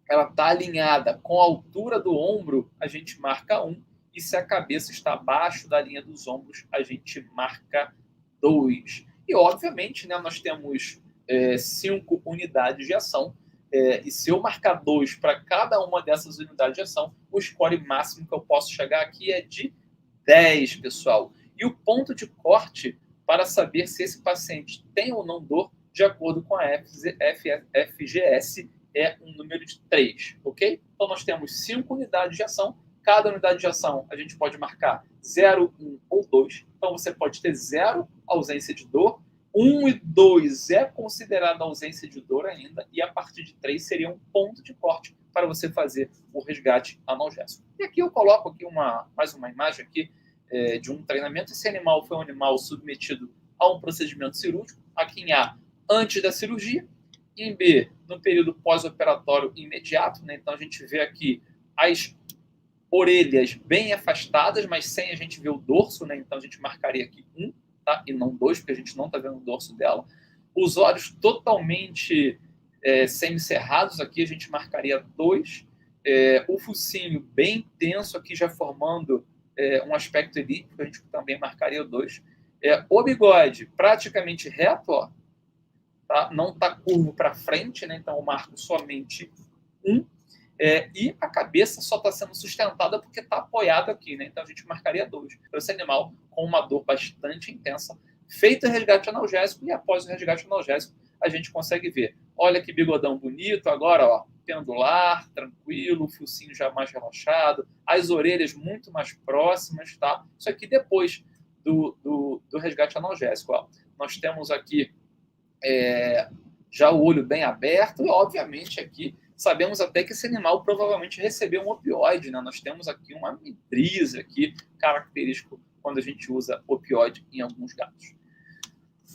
ela está alinhada com a altura do ombro, a gente marca 1. E se a cabeça está abaixo da linha dos ombros, a gente marca 2. E, obviamente, né, nós temos 5 unidades de ação. E se eu marcar 2 para cada uma dessas unidades de ação, o score máximo que eu posso chegar aqui é de 10, pessoal. E o ponto de corte para saber se esse paciente tem ou não dor, de acordo com a FGS, é um número de 3, ok? Então, nós temos 5 unidades de ação. Cada unidade de ação a gente pode marcar 0, 1 ou 2. Então, você pode ter 0, ausência de dor. 1 e 2 é considerada ausência de dor ainda. E a partir de 3 seria um ponto de corte para você fazer o resgate analgésico. E aqui eu coloco aqui mais uma imagem aqui, de um treinamento. Esse animal foi um animal submetido a um procedimento cirúrgico, aqui em A, antes da cirurgia, em B, no período pós-operatório imediato, né? Então a gente vê aqui as orelhas bem afastadas, mas sem a gente ver o dorso, né? Então a gente marcaria aqui 1, tá? E não 2, porque a gente não está vendo o dorso dela. Os olhos totalmente semicerrados, aqui a gente marcaria 2. O focinho bem tenso aqui, já formando um aspecto elíptico, a gente também marcaria 2. O bigode praticamente reto, ó, tá? Não está curvo para frente, né? Então eu marco somente 1. E a cabeça só está sendo sustentada porque está apoiado aqui, né? Então a gente marcaria 2. Então esse animal com uma dor bastante intensa, feito o resgate analgésico, e após o resgate analgésico a gente consegue ver. Olha que bigodão bonito agora, ó, pendular, tranquilo, o focinho já mais relaxado, as orelhas muito mais próximas, tá? Isso aqui depois do resgate analgésico, ó. Nós temos aqui já o olho bem aberto e, obviamente, aqui sabemos até que esse animal provavelmente recebeu um opioide, né? Nós temos aqui uma midriza aqui, característico quando a gente usa opioide em alguns gatos.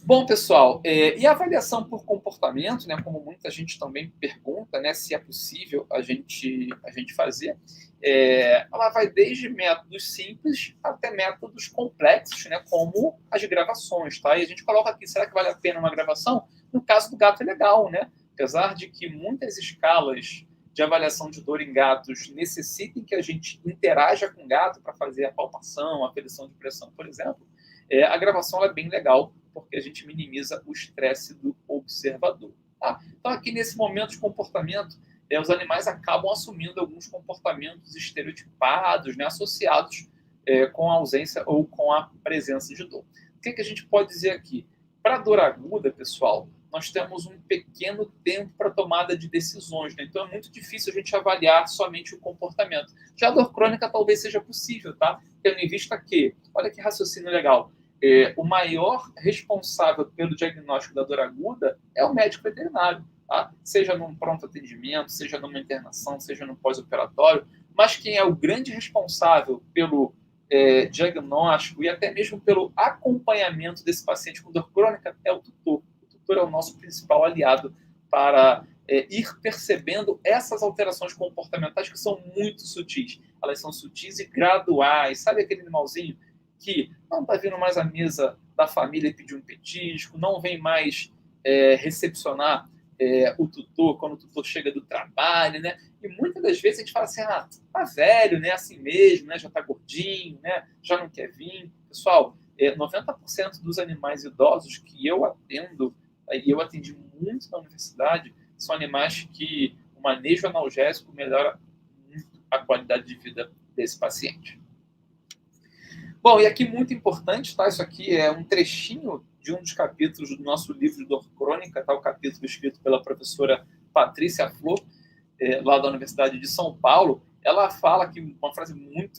Bom, pessoal, e a avaliação por comportamento, né, como muita gente também pergunta, né, se é possível a gente fazer, ela vai desde métodos simples até métodos complexos, né, como as gravações, tá? E a gente coloca aqui, será que vale a pena uma gravação? No caso do gato é legal, né? Apesar de que muitas escalas de avaliação de dor em gatos necessitem que a gente interaja com o gato para fazer a palpação, a aferição de pressão, por exemplo, a gravação é bem legal, porque a gente minimiza o estresse do observador. Tá? Então, aqui nesse momento de comportamento, os animais acabam assumindo alguns comportamentos estereotipados, né, associados com a ausência ou com a presença de dor. O que a gente pode dizer aqui? Para dor aguda, pessoal, nós temos um pequeno tempo para tomada de decisões, né? Então é muito difícil a gente avaliar somente o comportamento. Já a dor crônica talvez seja possível, tá? Tendo em vista que, olha que raciocínio legal, o maior responsável pelo diagnóstico da dor aguda é o médico veterinário, tá? Seja num pronto atendimento, seja numa internação, seja no pós-operatório, mas quem é o grande responsável pelo diagnóstico e até mesmo pelo acompanhamento desse paciente com dor crônica é o tutor. O tutor é o nosso principal aliado para ir percebendo essas alterações comportamentais que são muito sutis. Elas são sutis e graduais. Sabe aquele animalzinho que não está vindo mais à mesa da família e pedir um petisco, não vem mais recepcionar o tutor quando o tutor chega do trabalho, né? E muitas das vezes a gente fala assim, tá velho, né? Assim mesmo, né? Já tá gordinho, né? Já não quer vir. Pessoal, 90% dos animais idosos que eu atendo, e eu atendi muito na universidade, são animais que o manejo analgésico melhora muito a qualidade de vida desse paciente. Bom, e aqui muito importante, tá? Isso aqui é um trechinho de um dos capítulos do nosso livro de dor crônica, tá? O capítulo escrito pela professora Patrícia Flor, lá da Universidade de São Paulo. Ela fala que uma frase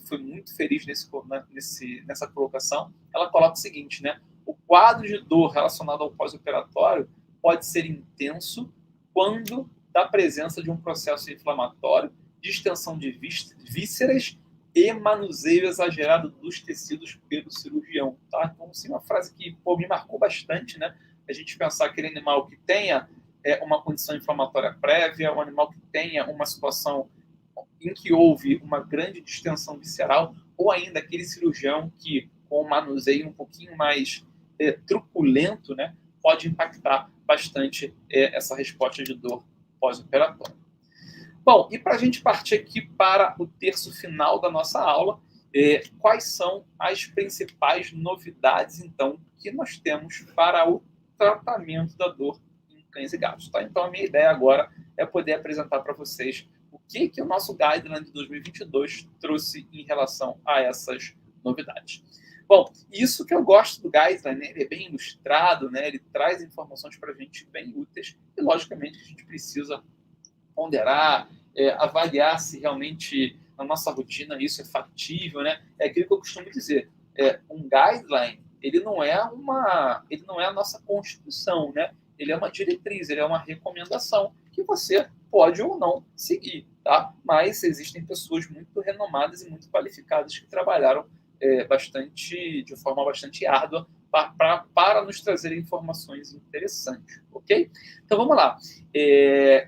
foi muito feliz nessa colocação. Ela coloca o seguinte, né? O quadro de dor relacionado ao pós-operatório pode ser intenso quando da presença de um processo inflamatório, distensão de vísceras e manuseio exagerado dos tecidos pelo cirurgião, tá? Então, assim, uma frase que me marcou bastante, né? A gente pensar aquele animal que tenha uma condição inflamatória prévia, um animal que tenha uma situação em que houve uma grande distensão visceral, ou ainda aquele cirurgião que, com um manuseio um pouquinho mais truculento, né, pode impactar bastante essa resposta de dor pós-operatória. Bom, e para a gente partir aqui para o terço final da nossa aula, quais são as principais novidades, então, que nós temos para o tratamento da dor em cães e gatos, tá? Então, a minha ideia agora é poder apresentar para vocês o que o nosso Guideline de 2022 trouxe em relação a essas novidades. Bom, isso que eu gosto do Guideline, né? Ele é bem ilustrado, né? Ele traz informações para a gente bem úteis e, logicamente, a gente precisa ponderar, avaliar se realmente na nossa rotina isso é factível, né? É aquilo que eu costumo dizer. Um guideline, ele não é a nossa constituição, né? Ele é uma diretriz, ele é uma recomendação que você pode ou não seguir, tá? Mas existem pessoas muito renomadas e muito qualificadas que trabalharam de forma bastante árdua para nos trazer informações interessantes, ok? Então vamos lá.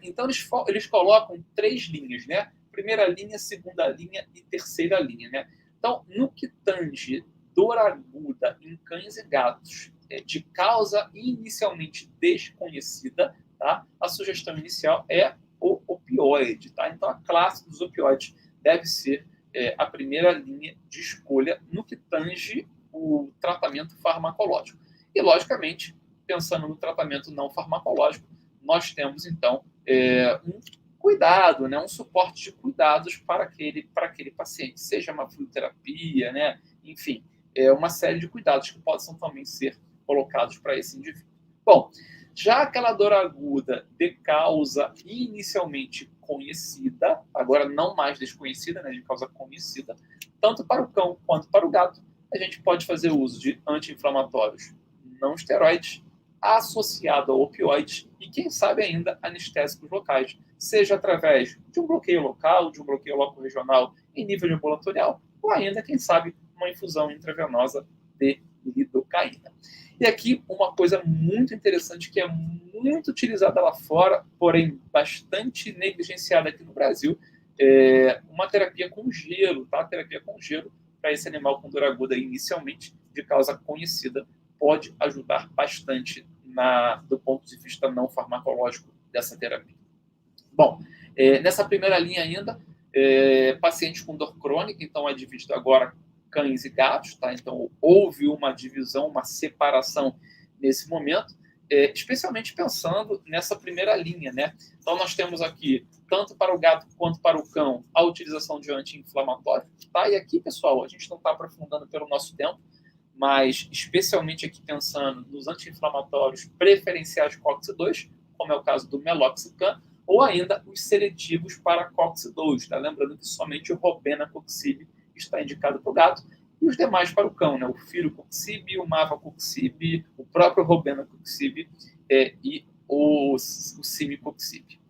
Então eles colocam 3 linhas, né? Primeira linha, segunda linha e terceira linha, né? Então, no que tange dor aguda em cães e gatos de causa inicialmente desconhecida, tá? A sugestão inicial é o opioide, tá? Então a classe dos opioides deve ser a primeira linha de escolha no que tange o tratamento farmacológico. E, logicamente, pensando no tratamento não farmacológico, nós temos, então, um cuidado, né, um suporte de cuidados para aquele paciente, seja uma fluidoterapia, né, enfim, uma série de cuidados que possam também ser colocados para esse indivíduo. Bom, já aquela dor aguda de causa inicialmente conhecida, agora não mais desconhecida, né, de causa conhecida, tanto para o cão quanto para o gato, a gente pode fazer uso de anti-inflamatórios não esteroides, associado a opioides e, quem sabe ainda, anestésicos locais, seja através de um bloqueio local, de um bloqueio loco-regional em nível de ambulatorial, ou ainda, quem sabe, uma infusão intravenosa de lidocaína. E aqui uma coisa muito interessante que é muito utilizada lá fora, porém bastante negligenciada aqui no Brasil, é uma terapia com gelo, tá? Terapia com gelo para esse animal com dor aguda inicialmente, de causa conhecida, pode ajudar bastante do ponto de vista não farmacológico dessa terapia. Bom, nessa primeira linha ainda, pacientes com dor crônica, então é dividido agora cães e gatos, tá? Então houve uma divisão, uma separação nesse momento, especialmente pensando nessa primeira linha, né? Então nós temos aqui, tanto para o gato quanto para o cão, a utilização de anti-inflamatório, tá? E aqui, pessoal, a gente não está aprofundando pelo nosso tempo, mas especialmente aqui pensando nos anti-inflamatórios preferenciais COX-2, como é o caso do Meloxicam, ou ainda os seletivos para COX-2, tá? Lembrando que somente o Robenacoxib está indicado para o gato, e os demais para o cão, né? O Firocoxib, o Mavacoxib, o próprio Robenacoxib e o Cimicoxib.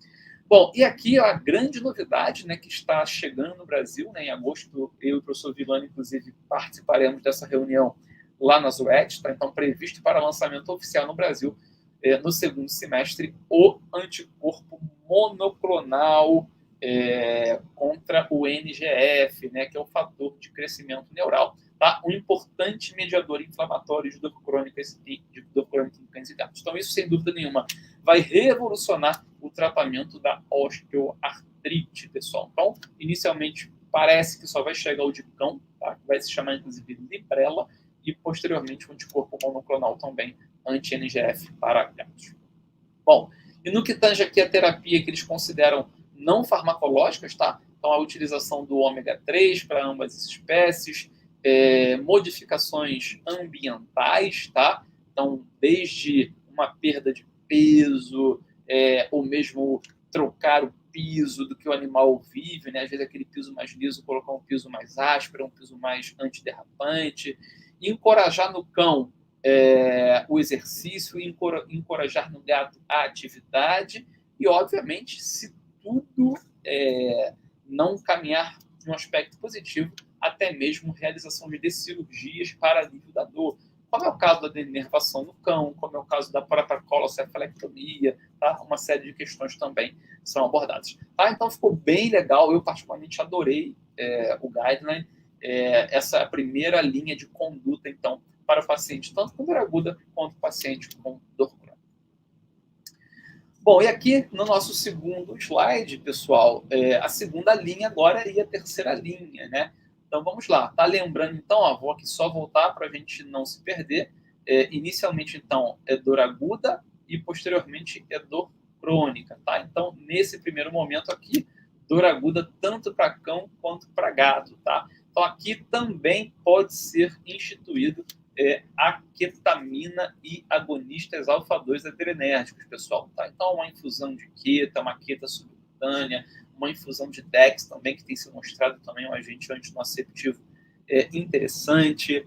Bom, e aqui a grande novidade, né, que está chegando no Brasil, né, em agosto, eu e o professor Villani, inclusive, participaremos dessa reunião lá na ZUET, tá? Então previsto para lançamento oficial no Brasil, no segundo semestre, o anticorpo monoclonal contra o NGF, né, que é o fator de crescimento neural, tá? Um importante mediador inflamatório de dor crônica em cães e gatos. Então, isso, sem dúvida nenhuma, vai revolucionar o tratamento da osteoartrite, pessoal. Então, inicialmente, parece que só vai chegar o de cão, tá? Vai se chamar, inclusive, Librela, e, posteriormente, o anticorpo monoclonal também, anti-NGF para gatos. Bom, e no que tange aqui a terapia que eles consideram não farmacológicas, tá? Então, a utilização do ômega 3 para ambas as espécies, modificações ambientais, tá? Então, desde uma perda de peso, ou mesmo trocar o piso do que o animal vive, né? Às vezes aquele piso mais liso, colocar um piso mais áspero, um piso mais antiderrapante, encorajar no cão o exercício, encorajar no gato a atividade e, obviamente, se tudo não caminhar de um aspecto positivo, até mesmo realização de cirurgias para alívio da dor, como é o caso da denervação no cão, como é o caso da própria colocefalectomia, tá? Uma série de questões também são abordadas. Tá? Então ficou bem legal, eu particularmente adorei o guideline, essa é a primeira linha de conduta, então, para o paciente, tanto com dor aguda quanto o paciente com dor crônica. Bom, e aqui no nosso segundo slide, pessoal, a segunda linha agora e a terceira linha, né? Então vamos lá, tá lembrando então, ó, vou aqui só voltar para a gente não se perder. Inicialmente, então, é dor aguda e posteriormente é dor crônica, tá? Então, nesse primeiro momento aqui, dor aguda tanto para cão quanto para gato, tá? Então, aqui também pode ser instituído a ketamina e agonistas alfa-2 adrenérgicos, pessoal, tá? Então, uma infusão de queta, uma queta subcutânea, uma infusão de DEX também, que tem se mostrado também um agente antinociceptivo interessante.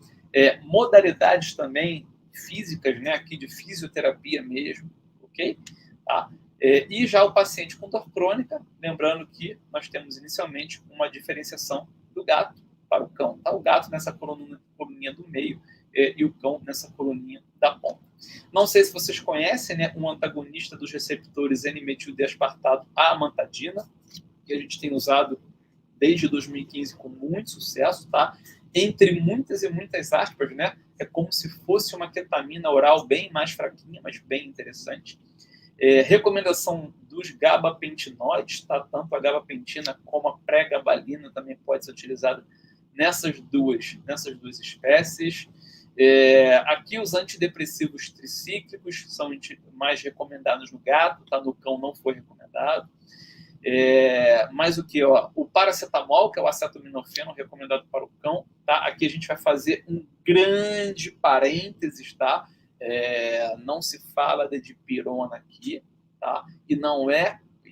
Modalidades também físicas, né, aqui de fisioterapia mesmo, ok? Tá? E já o paciente com dor crônica, lembrando que nós temos inicialmente uma diferenciação do gato para o cão, tá? O gato nessa coluninha do meio e o cão nessa coluninha da ponta. Não sei se vocês conhecem, né, um antagonista dos receptores N-metil-D-aspartato, a amantadina, que a gente tem usado desde 2015 com muito sucesso, tá? Entre muitas e muitas aspas, né? É como se fosse uma ketamina oral bem mais fraquinha, mas bem interessante. Recomendação dos gabapentinoides, tá? Tanto a gabapentina como a pré-gabalina também pode ser utilizada nessas duas espécies. Aqui os antidepressivos tricíclicos são mais recomendados no gato, tá? No cão não foi recomendado. Mas o que? O paracetamol, que é o acetaminofeno recomendado para o cão, tá? Aqui a gente vai fazer um grande parênteses, tá? Não se fala de dipirona aqui, tá? E não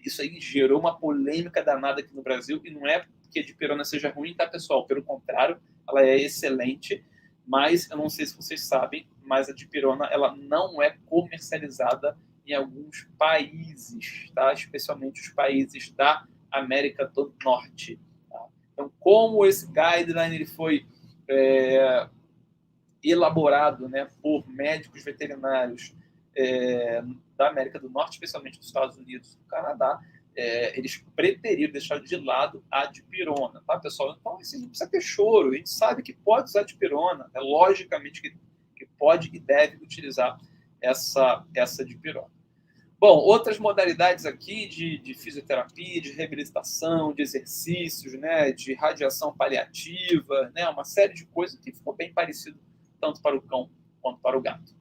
isso aí gerou uma polêmica danada aqui no Brasil, e não é porque a dipirona seja ruim, tá, pessoal? Pelo contrário, ela é excelente, mas eu não sei se vocês sabem, mas a dipirona ela não é comercializada em alguns países, tá? Especialmente os países da América do Norte. Tá? Então, como esse guideline ele foi elaborado, né, por médicos veterinários da América do Norte, especialmente dos Estados Unidos e do Canadá, eles preferiram deixar de lado a dipirona, tá, pessoal? Então, assim, não precisa ter choro, a gente sabe que pode usar dipirona, logicamente que pode e deve utilizar essa dipirona. Bom, outras modalidades aqui de fisioterapia, de reabilitação, de exercícios, né, de radiação paliativa, né, uma série de coisas que ficou bem parecido tanto para o cão quanto para o gato.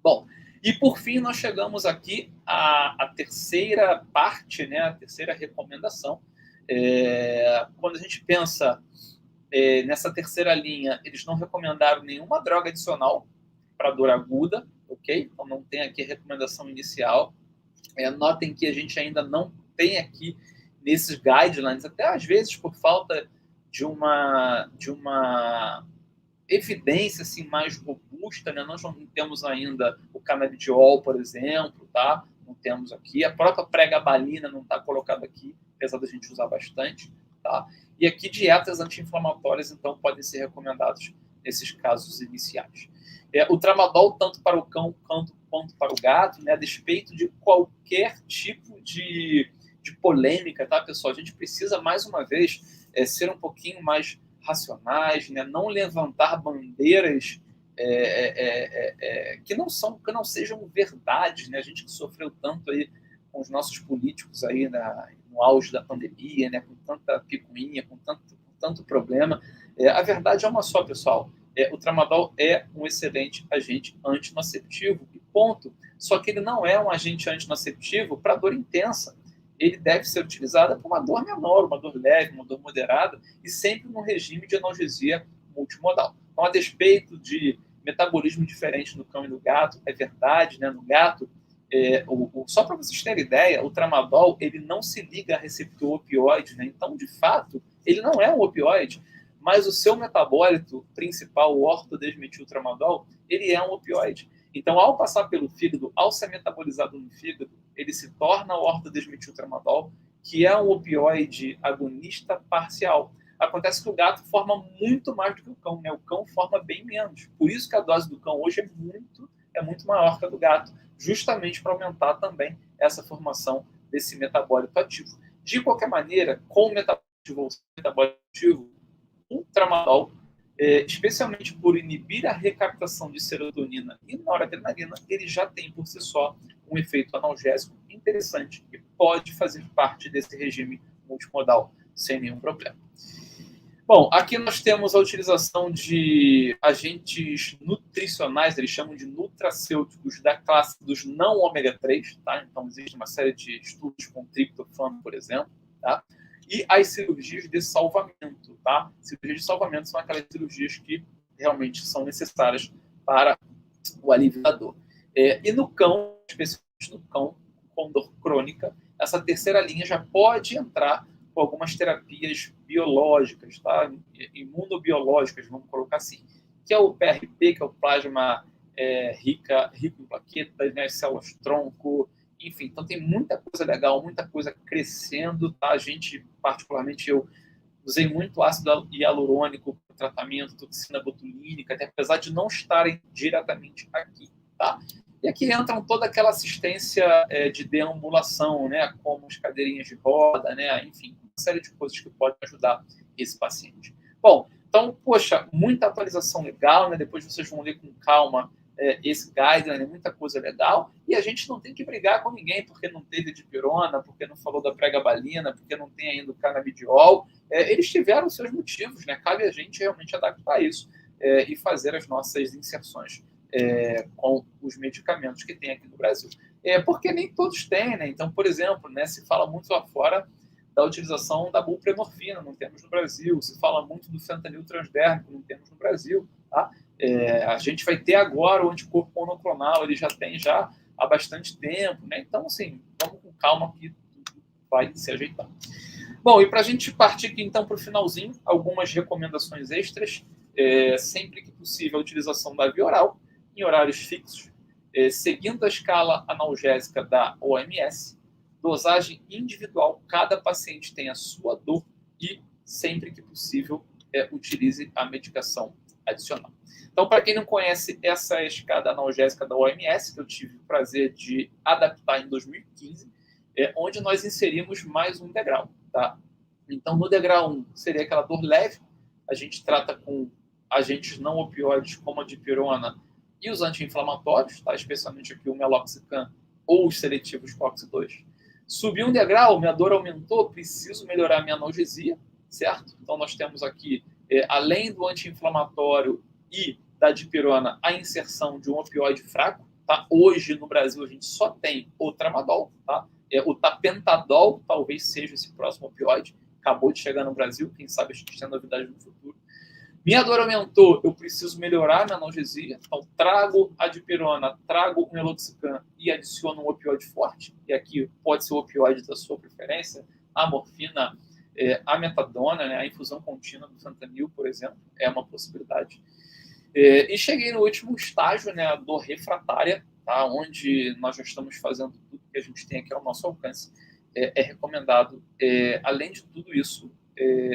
Bom, e por fim nós chegamos aqui à terceira parte, né, a terceira recomendação. Quando a gente pensa nessa terceira linha, eles não recomendaram nenhuma droga adicional para dor aguda, ok? Então não tem aqui a recomendação inicial. Notem que a gente ainda não tem aqui nesses guidelines, até às vezes por falta de uma evidência assim, mais robusta, né? Nós não temos ainda o canabidiol, por exemplo, tá? Não temos aqui. A própria pregabalina não está colocada aqui, apesar da gente usar bastante, tá? E aqui dietas anti-inflamatórias, então, podem ser recomendadas nesses casos iniciais. O tramadol, tanto para o cão quanto para o gato, né, a despeito de qualquer tipo de polêmica, tá, pessoal? A gente precisa, mais uma vez, ser um pouquinho mais racionais, né? Não levantar bandeiras que não sejam verdades, né? A gente que sofreu tanto aí com os nossos políticos aí no auge da pandemia, né? Com tanta picuinha, com tanto problema. A verdade é uma só, pessoal. O tramadol é um excelente agente antinociceptivo, e ponto. Só que ele não é um agente antinociceptivo para dor intensa. Ele deve ser utilizado para uma dor menor, uma dor leve, uma dor moderada, e sempre no regime de analgesia multimodal. Então, a despeito de metabolismo diferente no cão e no gato, é verdade, né? No gato, só para vocês terem ideia, o tramadol ele não se liga a receptor opioide, né? Então, de fato, ele não é um opioide, mas o seu metabólito principal, o ortodesmetiltramadol, ele é um opioide. Então, ao passar pelo fígado, ao ser metabolizado no fígado, ele se torna o ortodesmetiltramadol, que é um opioide agonista parcial. Acontece que o gato forma muito mais do que o cão, né? O cão forma bem menos. Por isso que a dose do cão hoje é muito maior que a do gato, justamente para aumentar também essa formação desse metabólito ativo. De qualquer maneira, com o metabólito ativo, o tramadol, especialmente por inibir a recaptação de serotonina e noradrenalina, ele já tem por si só um efeito analgésico interessante e pode fazer parte desse regime multimodal sem nenhum problema. Bom, aqui nós temos a utilização de agentes nutricionais, eles chamam de nutracêuticos da classe dos não ômega 3, tá? Então existe uma série de estudos com triptofano, por exemplo, tá? E as cirurgias de salvamento, tá? Cirurgias de salvamento são aquelas cirurgias que realmente são necessárias para o alívio da dor. E no cão, especialmente no cão com dor crônica, essa terceira linha já pode entrar com algumas terapias biológicas, tá? Imunobiológicas, vamos colocar assim, que é o PRP, que é o plasma rico em plaquetas, né? Células tronco, enfim, então tem muita coisa legal, muita coisa crescendo, tá? A gente, particularmente eu, usei muito ácido hialurônico para tratamento, toxina botulínica, até apesar de não estarem diretamente aqui, tá? E aqui entram toda aquela assistência de deambulação, né? Como as cadeirinhas de roda, né? Enfim, uma série de coisas que podem ajudar esse paciente. Bom, então, poxa, muita atualização legal, né? Depois vocês vão ler com calma esse guideline, muita coisa legal, e a gente não tem que brigar com ninguém porque não teve dipirona, porque não falou da pregabalina, porque não tem ainda o canabidiol. Eles tiveram seus motivos, né? Cabe a gente realmente adaptar isso e fazer as nossas inserções com os medicamentos que tem aqui no Brasil. Porque nem todos têm, né? Então, por exemplo, né, se fala muito lá fora da utilização da buprenorfina, não temos no Brasil. Se fala muito do fentanil transdérmico, não temos no Brasil, tá? A gente vai ter agora o anticorpo monoclonal, ele já tem há bastante tempo, né? Então, assim, vamos com calma que tudo vai se ajeitar. Bom, e para a gente partir aqui, então, para o finalzinho, algumas recomendações extras. Sempre que possível, a utilização da via oral, em horários fixos, seguindo a escala analgésica da OMS, dosagem individual, cada paciente tem a sua dor e, sempre que possível, utilize a medicação adicional. Então, para quem não conhece, essa é a escada analgésica da OMS, que eu tive o prazer de adaptar em 2015, onde nós inserimos mais um degrau. Tá? Então, no degrau 1, seria aquela dor leve, a gente trata com agentes não opioides, como a dipirona e os anti-inflamatórios, tá? Especialmente aqui o meloxicam ou os seletivos COX-2. Subi um degrau, minha dor aumentou, preciso melhorar minha analgesia, certo? Então, nós temos aqui, além do anti-inflamatório e da dipirona, a inserção de um opioide fraco. Tá? Hoje, no Brasil, a gente só tem o tramadol. Tá? O tapentadol talvez seja esse próximo opioide. Acabou de chegar no Brasil, quem sabe a gente tem novidade no futuro. Minha dor aumentou, eu preciso melhorar minha analgesia. Então, trago a dipirona, trago o meloxicam e adiciono um opioide forte. E aqui pode ser o opioide da sua preferência, a morfina, a metadona, né? A infusão contínua do fentanil, por exemplo, é uma possibilidade. E cheguei no último estágio, né, a dor refratária, tá? Onde nós já estamos fazendo tudo que a gente tem aqui ao nosso alcance. É recomendado, além de tudo isso,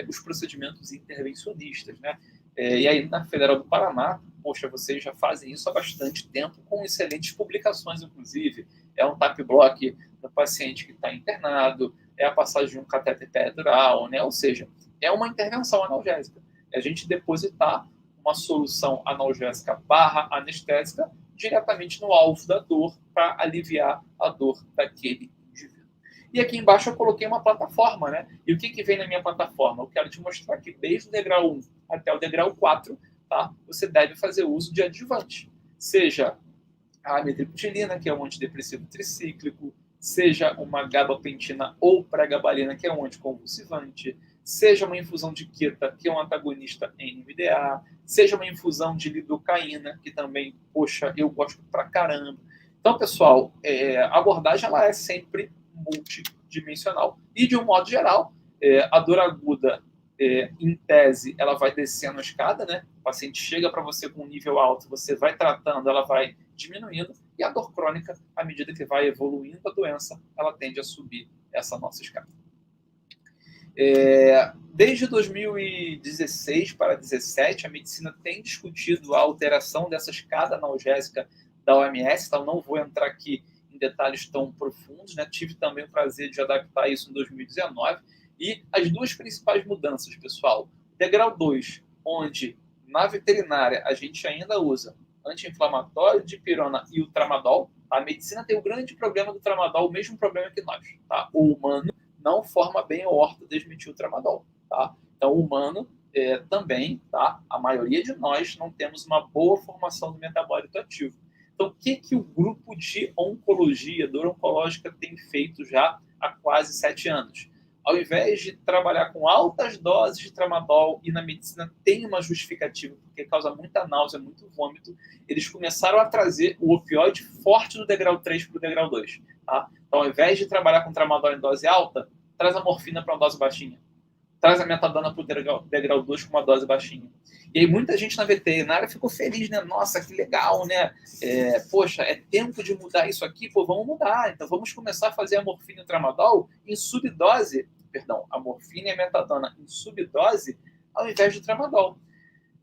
os procedimentos intervencionistas, né? E aí, na Federal do Paraná, poxa, vocês já fazem isso há bastante tempo, com excelentes publicações, inclusive. É um TAP-block do paciente que está internado, é a passagem de um catéter pedural, né? Ou seja, é uma intervenção analgésica. É a gente depositar uma solução analgésica barra anestésica diretamente no alvo da dor para aliviar a dor daquele indivíduo. E aqui embaixo eu coloquei uma plataforma, né? E o que vem na minha plataforma? Eu quero te mostrar que desde o degrau 1 até o degrau 4, tá? Você deve fazer uso de adjuvante. Seja a amitriptilina, que é um antidepressivo tricíclico, seja uma gabapentina ou pregabalina, que é um anticonvulsivante, seja uma infusão de queta, que é um antagonista NMDA, seja uma infusão de lidocaína, que também, poxa, eu gosto pra caramba. Então, pessoal, a abordagem ela é sempre multidimensional. E, de um modo geral, a dor aguda, em tese, ela vai descendo a escada, né? O paciente chega para você com um nível alto, você vai tratando, ela vai diminuindo, e a dor crônica, à medida que vai evoluindo a doença, ela tende a subir essa nossa escada. Desde 2016 para 2017, a medicina tem discutido a alteração dessa escada analgésica da OMS, então não vou entrar aqui em detalhes tão profundos, né? Tive também o prazer de adaptar isso em 2019, e as duas principais mudanças, pessoal, degrau 2, onde na veterinária a gente ainda usa anti-inflamatório, dipirona e o tramadol. A medicina tem o grande problema do tramadol, o mesmo problema que nós, tá? O humano não forma bem a ortodesmetiltramadol, tá? Então, o humano também, tá? A maioria de nós não temos uma boa formação do metabólito ativo. Então, o que o grupo de oncologia, dor oncológica, tem feito já há quase 7 anos? Ao invés de trabalhar com altas doses de tramadol, e na medicina tem uma justificativa, porque causa muita náusea, muito vômito, eles começaram a trazer o opioide forte do degrau 3 para o degrau 2. Tá? Então, ao invés de trabalhar com tramadol em dose alta, traz a morfina para uma dose baixinha. Traz a metadona para o degrau 2 com uma dose baixinha. E aí muita gente na veterinária ficou feliz, né? Nossa, que legal, né? Poxa, é tempo de mudar isso aqui? Pô, vamos mudar. Então vamos começar a fazer a morfina e o tramadol em subdose, a morfina e a metadona em subdose, ao invés do tramadol.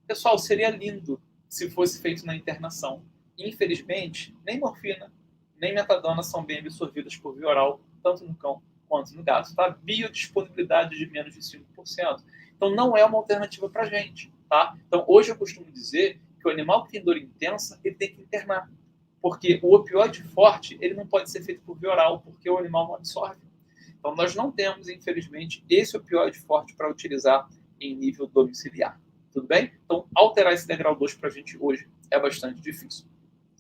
Pessoal, seria lindo se fosse feito na internação. Infelizmente, nem morfina, nem metadona são bem absorvidas por via oral, tanto no cão quanto no gato, tá? Biodisponibilidade de menos de 5%. Então, não é uma alternativa para a gente, tá? Então, hoje eu costumo dizer que o animal que tem dor intensa, ele tem que internar. Porque o opioide forte, ele não pode ser feito por via oral, porque o animal não absorve. Então, nós não temos, infelizmente, esse opioide forte para utilizar em nível domiciliar. Tudo bem? Então, alterar esse degrau 2 para a gente hoje é bastante difícil.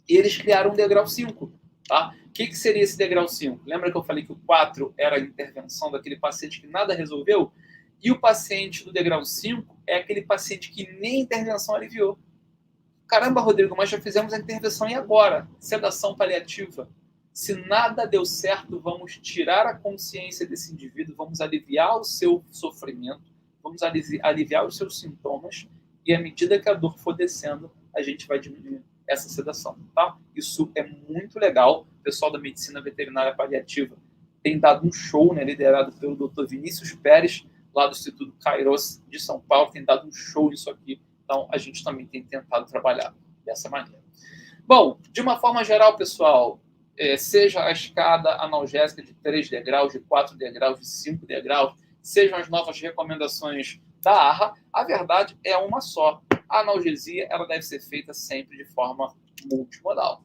E eles criaram um degrau 5, tá? O que seria esse degrau 5? Lembra que eu falei que o 4 era a intervenção daquele paciente que nada resolveu? E o paciente do degrau 5 é aquele paciente que nem intervenção aliviou. Caramba, Rodrigo, mas já fizemos a intervenção e agora? Sedação paliativa. Se nada deu certo, vamos tirar a consciência desse indivíduo, vamos aliviar o seu sofrimento, vamos aliviar os seus sintomas, e à medida que a dor for descendo, a gente vai diminuir essa sedação, tá? Isso é muito legal. O pessoal da medicina veterinária paliativa tem dado um show, né, liderado pelo Dr. Vinícius Pérez, lá do Instituto Kairos de São Paulo, tem dado um show nisso aqui. Então, a gente também tem tentado trabalhar dessa maneira. Bom, de uma forma geral, pessoal, seja a escada analgésica de 3 degraus, de 4 degraus, de 5 degraus, sejam as novas recomendações da AHA, a verdade é uma só. A analgesia ela deve ser feita sempre de forma multimodal.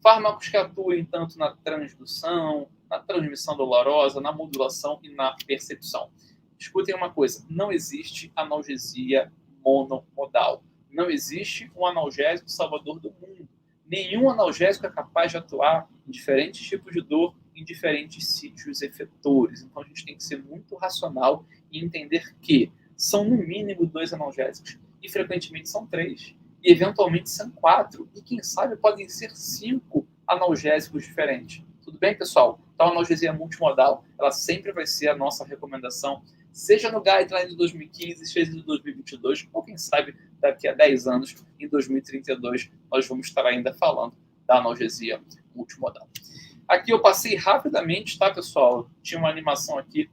Fármacos que atuem tanto na transdução, na transmissão dolorosa, na modulação e na percepção. Escutem uma coisa, não existe analgesia monomodal. Não existe um analgésico salvador do mundo. Nenhum analgésico é capaz de atuar em diferentes tipos de dor, em diferentes sítios efetores. Então, a gente tem que ser muito racional e entender que são, no mínimo, 2 analgésicos. E, frequentemente, são 3. E, eventualmente, são 4. E, quem sabe, podem ser 5 analgésicos diferentes. Tudo bem, pessoal? Então, a analgesia multimodal, ela sempre vai ser a nossa recomendação, seja no Guideline de 2015, seja de 2022, ou, quem sabe, daqui a 10 anos, em 2032, nós vamos estar ainda falando da analgesia multimodal. Aqui eu passei rapidamente, tá, pessoal? Tinha uma animação aqui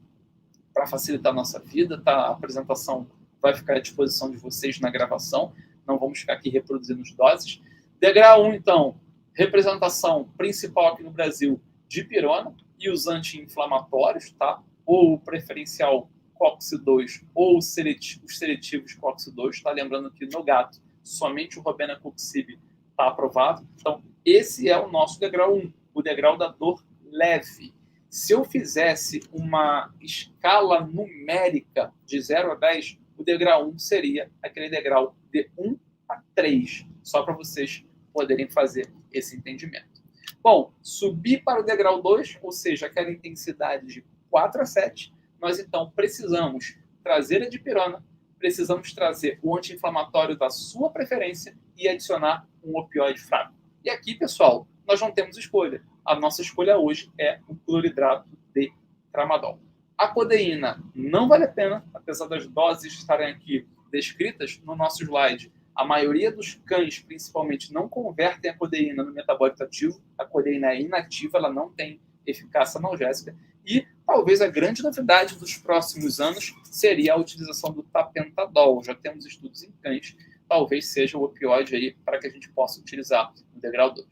para facilitar a nossa vida, tá? A apresentação vai ficar à disposição de vocês na gravação, não vamos ficar aqui reproduzindo as doses. Degrau 1, então, representação principal aqui no Brasil, dipirona e os anti-inflamatórios, tá? Ou o preferencial COX-2 ou os seletivos COX-2, tá? Lembrando que no gato, somente o robenacoxib está aprovado. Então, esse é o nosso degrau 1, o degrau da dor leve. Se eu fizesse uma escala numérica de 0 a 10, o degrau 1 seria aquele degrau de 1 a 3, só para vocês poderem fazer esse entendimento. Bom, subir para o degrau 2, ou seja, aquela intensidade de 4 a 7, nós então precisamos trazer a dipirona, precisamos trazer o anti-inflamatório da sua preferência e adicionar um opioide fraco. E aqui, pessoal, nós não temos escolha. A nossa escolha hoje é o cloridrato de tramadol. A codeína não vale a pena, apesar das doses estarem aqui descritas no nosso slide. A maioria dos cães, principalmente, não convertem a codeína no metabólito ativo. A codeína é inativa, ela não tem eficácia analgésica. E talvez a grande novidade dos próximos anos seria a utilização do tapentadol. Já temos estudos em cães, talvez seja o opioide aí para que a gente possa utilizar no degrau 2.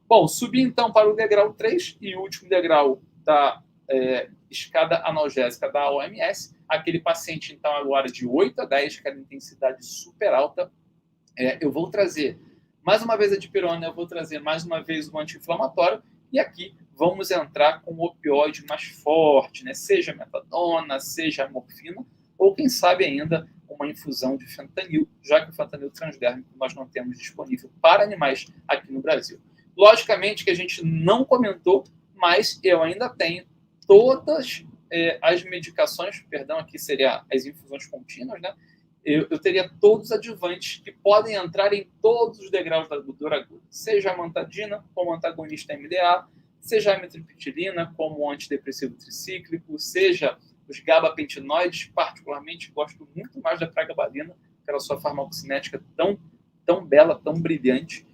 Bom, subir então para o degrau 3 e o último degrau da escada analgésica da OMS. Aquele paciente, então, agora de 8 a 10, aquela intensidade super alta. Eu vou trazer mais uma vez a dipirona, eu vou trazer mais uma vez o anti-inflamatório, e aqui vamos entrar com o opioide mais forte, né? Seja metadona, seja morfina, ou quem sabe ainda uma infusão de fentanil, já que o fentanil transdérmico nós não temos disponível para animais aqui no Brasil. Logicamente que a gente não comentou, mas eu ainda tenho todas as medicações, perdão, aqui seria as infusões contínuas, né? Eu teria todos os adjuvantes que podem entrar em todos os degraus da dor aguda, seja a amantadina como antagonista MDA, seja a amitriptilina como antidepressivo tricíclico, seja os gabapentinoides, particularmente gosto muito mais da pregabalina, pela sua farmacocinética tão bela, tão brilhante,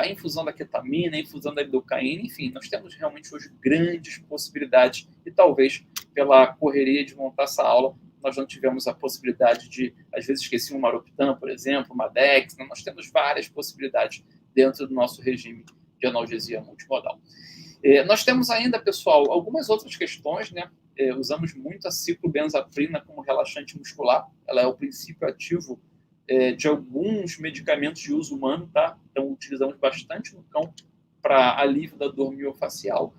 a infusão da ketamina, a infusão da lidocaína, enfim, nós temos realmente hoje grandes possibilidades e talvez pela correria de montar essa aula nós não tivemos a possibilidade de, às vezes esqueci um Maroptan, por exemplo, uma Dex, né? Nós temos várias possibilidades dentro do nosso regime de analgesia multimodal. Nós temos ainda, pessoal, algumas outras questões, né? Usamos muito a ciclobenzaprina como relaxante muscular, ela é o princípio ativo de alguns medicamentos de uso humano, tá? Então, utilizamos bastante no cão para alívio da dor miofacial.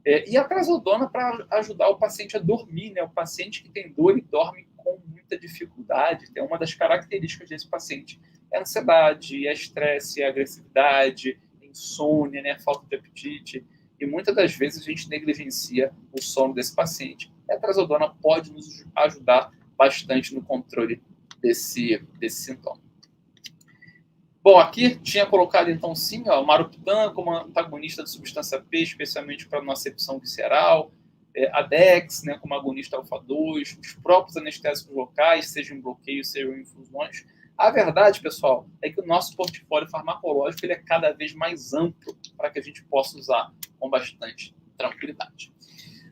E a trazodona para ajudar o paciente a dormir, né? O paciente que tem dor e dorme com muita dificuldade. Então, uma das características desse paciente é a ansiedade, é estresse, é agressividade, é insônia, né? Falta de apetite. E muitas das vezes a gente negligencia o sono desse paciente. E a trazodona pode nos ajudar bastante no controle desse sintoma. Bom, aqui tinha colocado, então, sim, o Maroptan como antagonista de substância P, especialmente para nocepção visceral, a Dex, né, como agonista alfa-2, os próprios anestésicos locais, sejam em bloqueio, sejam em infusões. A verdade, pessoal, é que o nosso portfólio farmacológico ele é cada vez mais amplo para que a gente possa usar com bastante tranquilidade.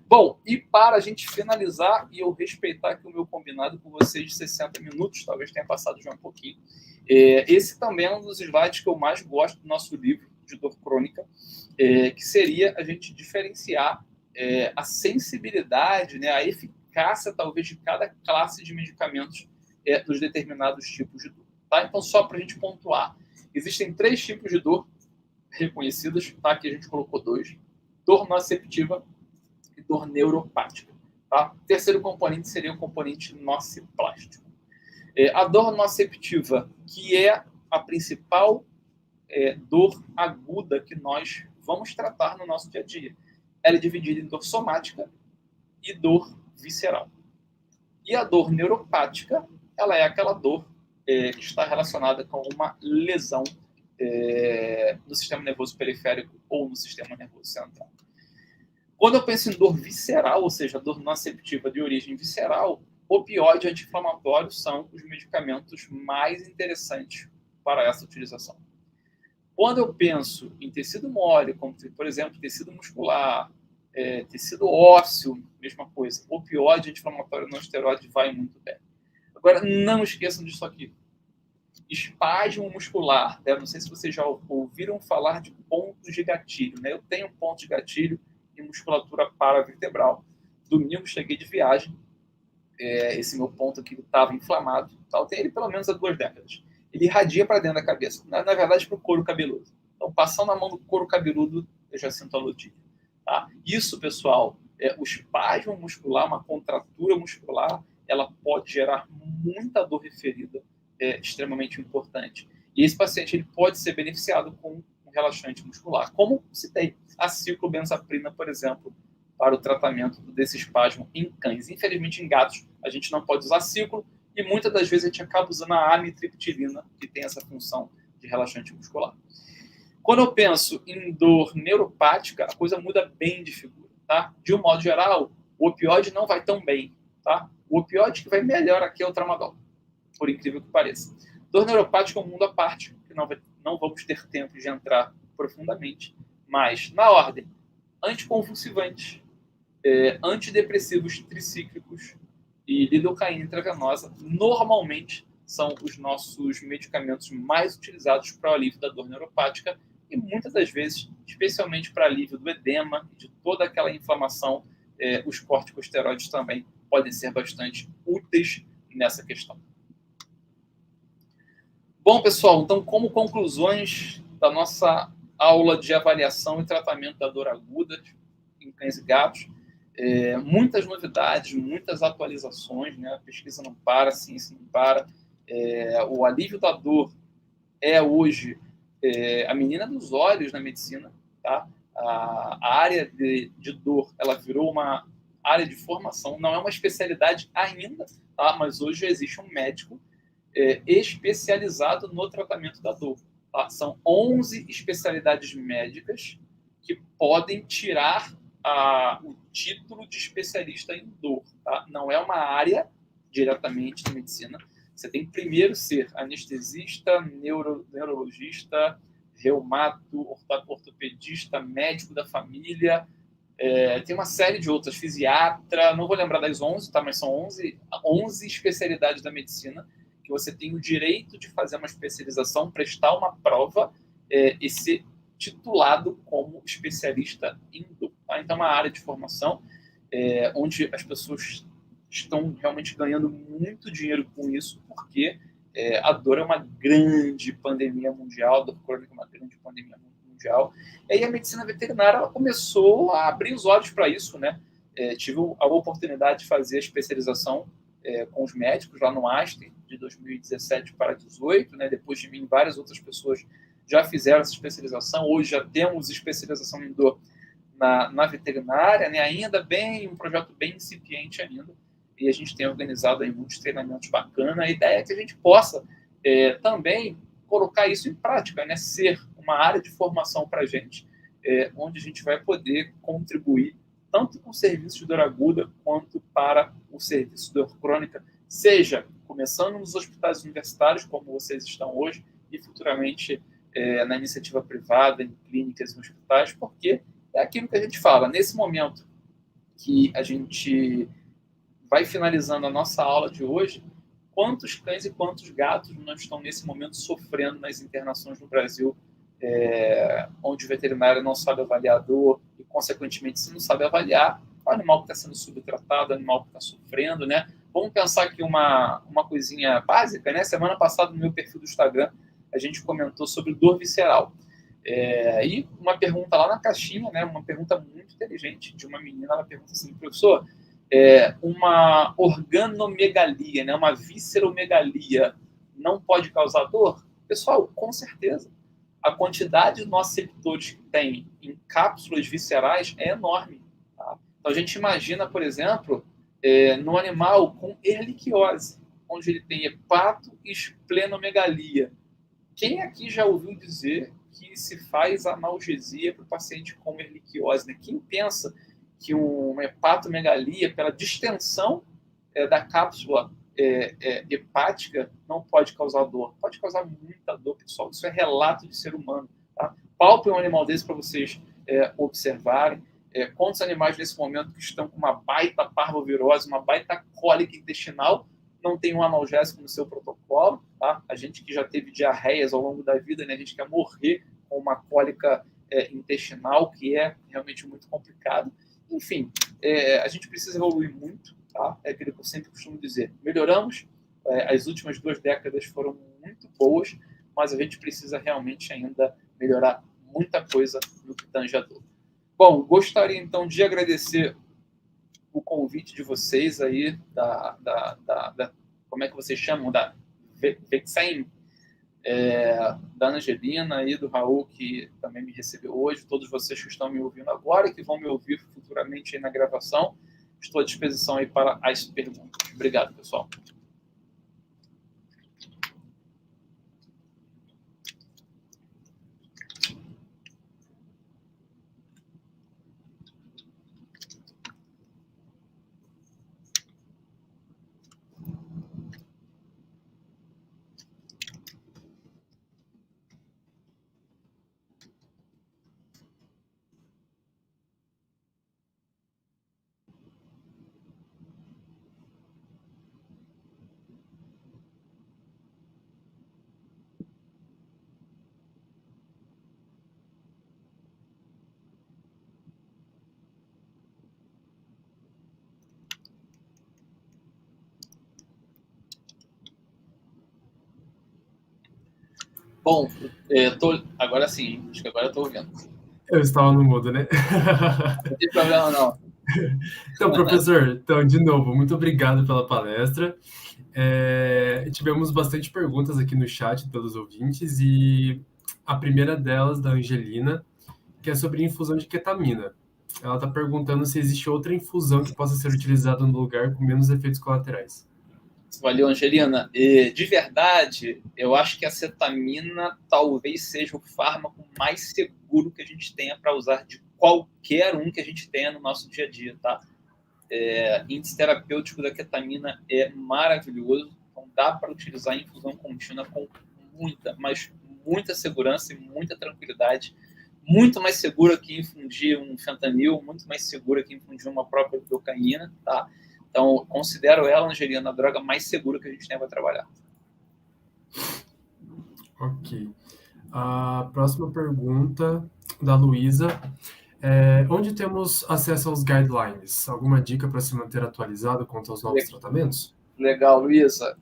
Bom, e para a gente finalizar e eu respeitar aqui o meu combinado com vocês de 60 minutos, talvez tenha passado já um pouquinho, esse também é um dos slides que eu mais gosto do nosso livro de dor crônica, que seria a gente diferenciar a sensibilidade, né, a eficácia, talvez, de cada classe de medicamentos dos determinados tipos de dor. Tá? Então, só para a gente pontuar, existem 3 tipos de dor reconhecidas, tá? Aqui a gente colocou 2. Dor noceptiva e dor neuropática. Tá? O terceiro componente seria o componente nociplástico. A dor noceptiva, que é a principal dor aguda que nós vamos tratar no nosso dia a dia. Ela é dividida em dor somática e dor visceral. E a dor neuropática, ela é aquela dor que está relacionada com uma lesão no sistema nervoso periférico ou no sistema nervoso central. Quando eu penso em dor visceral, ou seja, dor noceptiva de origem visceral, opioide e anti-inflamatório são os medicamentos mais interessantes para essa utilização. Quando eu penso em tecido mole, como, por exemplo, tecido muscular, tecido ósseo, mesma coisa, opioide, anti-inflamatório não esteroide vai muito bem. Agora, não esqueçam disso aqui. Espasmo muscular, né? Não sei se vocês já ouviram falar de pontos de gatilho, né? Eu tenho pontos de gatilho em musculatura paravertebral. Domingo cheguei de viagem, esse meu ponto aqui estava inflamado, tá? Eu tenho ele pelo menos há 2 décadas. Ele irradia para dentro da cabeça, na verdade para o couro cabeludo. Então, passando a mão no couro cabeludo, eu já sinto a lodígia. Tá? Isso, pessoal, o espasmo muscular, uma contratura muscular, ela pode gerar muita dor referida, extremamente importante. E esse paciente ele pode ser beneficiado com um relaxante muscular, como citei, a ciclobenzaprina, por exemplo, para o tratamento desse espasmo em cães. Infelizmente, em gatos, a gente não pode usar ciclo, e muitas das vezes a gente acaba usando a amitriptilina, que tem essa função de relaxante muscular. Quando eu penso em dor neuropática, a coisa muda bem de figura. Tá? De um modo geral, o opioide não vai tão bem. Tá? O opioide que vai melhor aqui é o tramadol, por incrível que pareça. Dor neuropática é um mundo à parte, que não vamos ter tempo de entrar profundamente, mas, na ordem, anticonvulsivantes, antidepressivos tricíclicos e lidocaína intravenosa, normalmente são os nossos medicamentos mais utilizados para o alívio da dor neuropática e muitas das vezes, especialmente para alívio do edema e de toda aquela inflamação, os corticosteroides também podem ser bastante úteis nessa questão. Bom, pessoal, então, como conclusões da nossa aula de avaliação e tratamento da dor aguda em cães e gatos, muitas novidades, muitas atualizações, né? A pesquisa não para, a ciência não para. O alívio da dor é hoje a menina dos olhos na medicina. Tá? A área de dor ela virou uma área de formação, não é uma especialidade ainda, tá? Mas hoje existe um médico especializado no tratamento da dor. Tá? São 11 especialidades médicas que podem tirar o título de especialista em dor. Tá? Não é uma área diretamente de medicina. Você tem que primeiro ser anestesista, neurologista, reumato, ortopedista, médico da família. Tem uma série de outras, fisiatra, não vou lembrar das 11, tá? Mas são 11 especialidades da medicina que você tem o direito de fazer uma especialização, prestar uma prova e ser titulado como especialista em dor. Tá? Então, é uma área de formação onde as pessoas estão realmente ganhando muito dinheiro com isso, porque a dor é uma grande pandemia mundial, a dor crônica é uma grande pandemia mundial. E aí a medicina veterinária ela começou a abrir os olhos para isso, né? Tive a oportunidade de fazer a especialização com os médicos lá no Einstein, de 2017 para 2018, né? Depois de mim, várias outras pessoas já fizeram essa especialização. Hoje já temos especialização em dor na veterinária, né? Ainda um projeto bem incipiente ainda, e a gente tem organizado aí muitos treinamentos bacanas. A ideia é que a gente possa também colocar isso em prática, né? Ser uma área de formação para a gente, onde a gente vai poder contribuir tanto com o serviço de dor aguda quanto para o serviço de dor crônica, seja começando nos hospitais universitários, como vocês estão hoje, e futuramente na iniciativa privada, em clínicas e hospitais, porque é aquilo que a gente fala. Nesse momento que a gente vai finalizando a nossa aula de hoje, quantos cães e quantos gatos não estão nesse momento sofrendo nas internações no Brasil, onde o veterinário não sabe avaliar a dor e, consequentemente, se não sabe avaliar, o animal que está sendo subtratado, o animal que está sofrendo, né? Vamos pensar aqui uma coisinha básica, né? Semana passada, no meu perfil do Instagram, a gente comentou sobre dor visceral. E uma pergunta lá na caixinha, né? Uma pergunta muito inteligente de uma menina, ela pergunta assim, professor, uma organomegalia, né? Uma visceromegalia não pode causar dor? Pessoal, com certeza. A quantidade de nociceptores que tem em cápsulas viscerais é enorme. Tá? Então, a gente imagina, por exemplo, no animal com erliquiose, onde ele tem hepato e esplenomegalia. Quem aqui já ouviu dizer que se faz analgesia para o paciente com erliquiose? Né? Quem pensa que uma hepatomegalia, pela distensão da cápsula hepática, não pode causar dor? Pode causar muita dor, pessoal. Isso é relato de ser humano. Tá? Palpem um animal desse para vocês observarem. Quantos animais nesse momento que estão com uma baita parvovirose, uma baita cólica intestinal, não tem um analgésico no seu protocolo, tá? A gente que já teve diarreias ao longo da vida, né? A gente quer morrer com uma cólica intestinal, que é realmente muito complicado. Enfim, a gente precisa evoluir muito, tá? É aquilo que eu sempre costumo dizer. Melhoramos, as últimas 2 décadas foram muito boas, mas a gente precisa realmente ainda melhorar muita coisa no que tange a dor. Bom, gostaria então de agradecer o convite de vocês aí, como é que vocês chamam? Da Vexem, da Angelina e do Raul, que também me recebeu hoje, todos vocês que estão me ouvindo agora e que vão me ouvir futuramente aí na gravação. Estou à disposição aí para as perguntas. Obrigado, pessoal. Bom, agora sim, acho que agora eu estou ouvindo. Eu estava no mudo, né? Não tem problema, não. Então, professor, de novo, muito obrigado pela palestra. Tivemos bastante perguntas aqui no chat pelos ouvintes e a primeira delas, da Angelina, que é sobre infusão de ketamina. Ela está perguntando se existe outra infusão que possa ser utilizada no lugar com menos efeitos colaterais. Valeu, Angelina. De verdade, eu acho que a cetamina talvez seja o fármaco mais seguro que a gente tenha para usar de qualquer um que a gente tenha no nosso dia a dia, tá? Índice terapêutico da ketamina é maravilhoso, então dá para utilizar em infusão contínua com muita segurança e muita tranquilidade, muito mais segura que infundir um fentanil, muito mais segura que infundir uma própria lidocaína, tá? Então, considero ela, Angelina, a droga mais segura que a gente tem para trabalhar. Ok. A próxima pergunta, da Luísa. Onde temos acesso aos guidelines? Alguma dica para se manter atualizado quanto aos novos tratamentos? Legal, Luísa.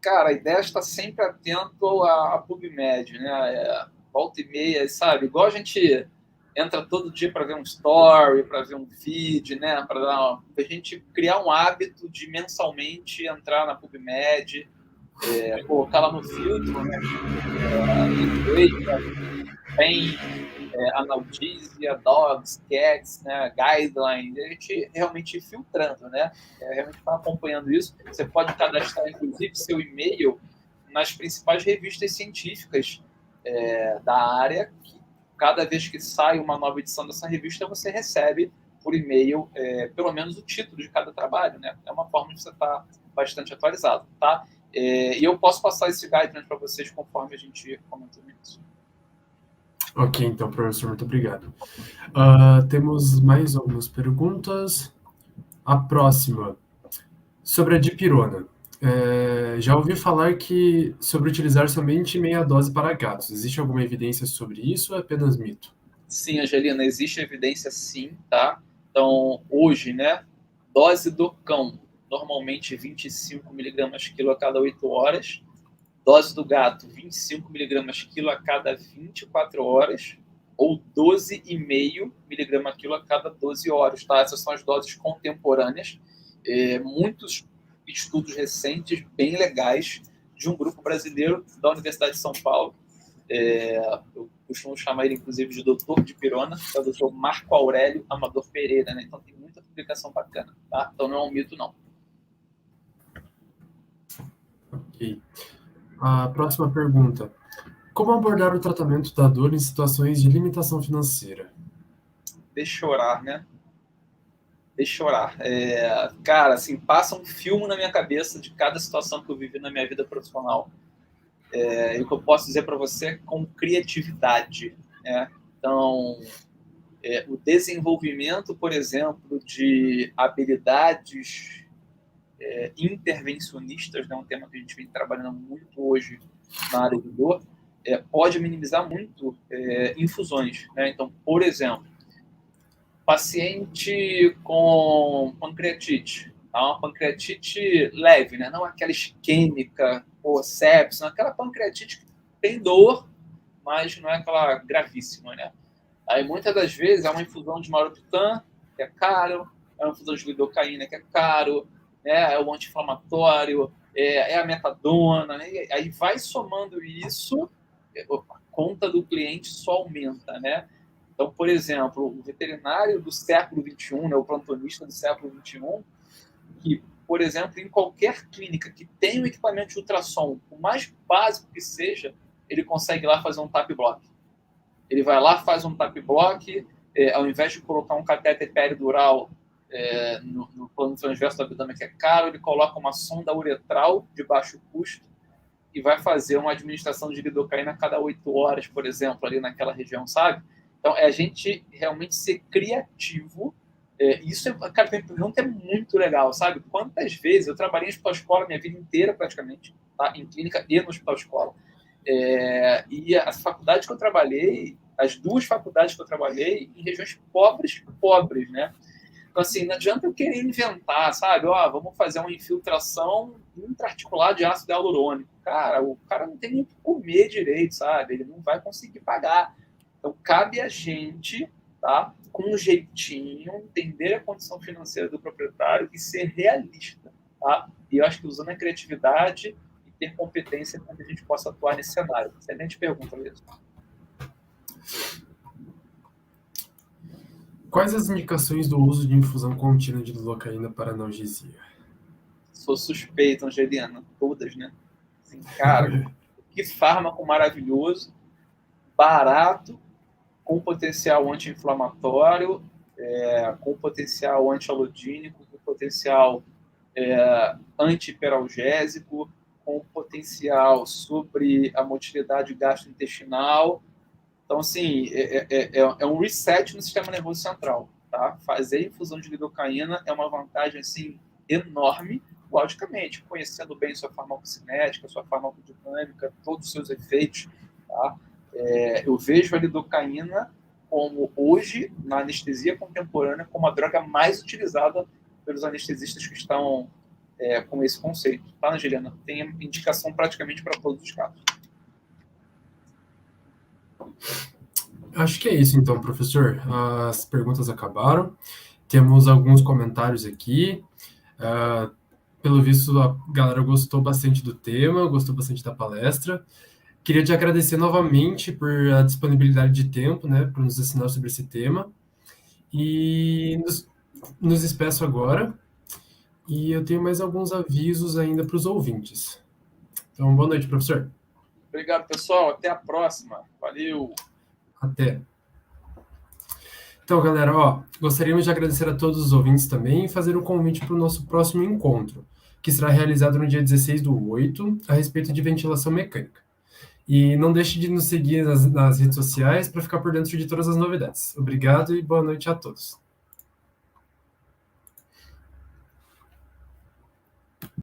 Cara, a ideia é estar sempre atento à PubMed, né? Volta e meia, sabe? Igual a gente entra todo dia para ver um story, para ver um feed, né? Para a gente criar um hábito de mensalmente entrar na PubMed, colocar lá no filtro, né? Tem analgesia, dogs, cats, né? Guidelines, a gente realmente filtrando, né? Realmente está acompanhando isso. Você pode cadastrar, inclusive, seu e-mail nas principais revistas científicas da área, que cada vez que sai uma nova edição dessa revista, você recebe por e-mail pelo menos o título de cada trabalho, né? É uma forma de você estar bastante atualizado, tá? E eu posso passar esse guideline para vocês conforme a gente comentou nisso. Ok, então, professor, muito obrigado. Temos mais algumas perguntas. A próxima, sobre a dipirona. Já ouvi falar que sobre utilizar somente meia dose para gatos. Existe alguma evidência sobre isso ou é apenas mito? Sim, Angelina, existe evidência sim, tá? Então, hoje, né, dose do cão, normalmente 25 miligramas quilo a cada 8 horas. Dose do gato, 25 miligramas quilo a cada 24 horas. Ou 12,5 miligramas quilo a cada 12 horas, tá? Essas são as doses contemporâneas. Muitos estudos recentes, bem legais, de um grupo brasileiro da Universidade de São Paulo. Eu costumo chamar ele, inclusive, de doutor de pirona, que é o doutor Marco Aurélio Amador Pereira, né? Então tem muita publicação bacana, tá? Então não é um mito, não. Ok. A próxima pergunta. Como abordar o tratamento da dor em situações de limitação financeira? Deixa eu orar, né? Deixa eu orar. Cara, assim, passa um filme na minha cabeça de cada situação que eu vivi na minha vida profissional. E o que eu posso dizer para você é com criatividade, né? Então, o desenvolvimento, por exemplo, de habilidades intervencionistas, né, um tema que a gente vem trabalhando muito hoje na área de dor, pode minimizar muito infusões. Né? Então, por exemplo, paciente com pancreatite, tá? Uma pancreatite leve, né? Não aquela isquêmica ou sepsis, não, aquela pancreatite que tem dor, mas não é aquela gravíssima, né? Aí muitas das vezes é uma infusão de maropitam, que é caro, é uma infusão de lidocaína, que é caro, né? É o anti-inflamatório, é a metadona, né? E aí vai somando isso, a conta do cliente só aumenta, né? Então, por exemplo, o veterinário do século XXI, né, o plantonista do século XXI, que, por exemplo, em qualquer clínica que tenha um equipamento de ultrassom, o mais básico que seja, ele consegue ir lá fazer um tap block. Ele vai lá, faz um tap block, ao invés de colocar um catéter peridural no plano transverso do abdômen, que é caro, ele coloca uma sonda uretral de baixo custo e vai fazer uma administração de lidocaína a cada 8 horas, por exemplo, ali naquela região, sabe? Então, é a gente realmente ser criativo. Isso, cara, minha pergunta é muito legal, sabe? Quantas vezes eu trabalhei em hospital-escola minha vida inteira, praticamente, tá? Em clínica e no hospital-escola. E a faculdade que eu trabalhei, as duas faculdades que eu trabalhei, em regiões pobres, pobres, né? Então, assim, não adianta eu querer inventar, sabe? Vamos fazer uma infiltração intraarticular de ácido hialurônico. Cara, o cara não tem nem o que comer direito, sabe? Ele não vai conseguir pagar. Então, cabe a gente, tá? Com um jeitinho, entender a condição financeira do proprietário e ser realista, tá? E eu acho que usando a criatividade e ter competência para que a gente possa atuar nesse cenário. Excelente pergunta mesmo. Quais as indicações do uso de infusão contínua de lidocaína para analgesia? Sou suspeito, Angelina. Todas, né? Assim, cara, que fármaco maravilhoso, barato, com potencial anti-inflamatório, com potencial anti-alodínico, com potencial anti-hiperalgésico, com potencial sobre a motilidade gastrointestinal. Então, assim, é um reset no sistema nervoso central. Tá? Fazer infusão de lidocaína é uma vantagem assim, enorme, logicamente, conhecendo bem sua farmacocinética, sua farmacodinâmica, todos os seus efeitos. Tá? Eu vejo a lidocaína como, hoje, na anestesia contemporânea, como a droga mais utilizada pelos anestesistas que estão com esse conceito. Tá, Angelina? Tem indicação praticamente para todos os casos. Acho que é isso então, professor. As perguntas acabaram. Temos alguns comentários aqui. Pelo visto, a galera gostou bastante do tema, gostou bastante da palestra. Queria te agradecer novamente por a disponibilidade de tempo, né, para nos ensinar sobre esse tema. E nos despeço agora. E eu tenho mais alguns avisos ainda para os ouvintes. Então, boa noite, professor. Obrigado, pessoal. Até a próxima. Valeu. Até. Então, galera, gostaríamos de agradecer a todos os ouvintes também e fazer um convite para o nosso próximo encontro, que será realizado no dia 16/8, a respeito de ventilação mecânica. E não deixe de nos seguir nas redes sociais para ficar por dentro de todas as novidades. Obrigado e boa noite a todos.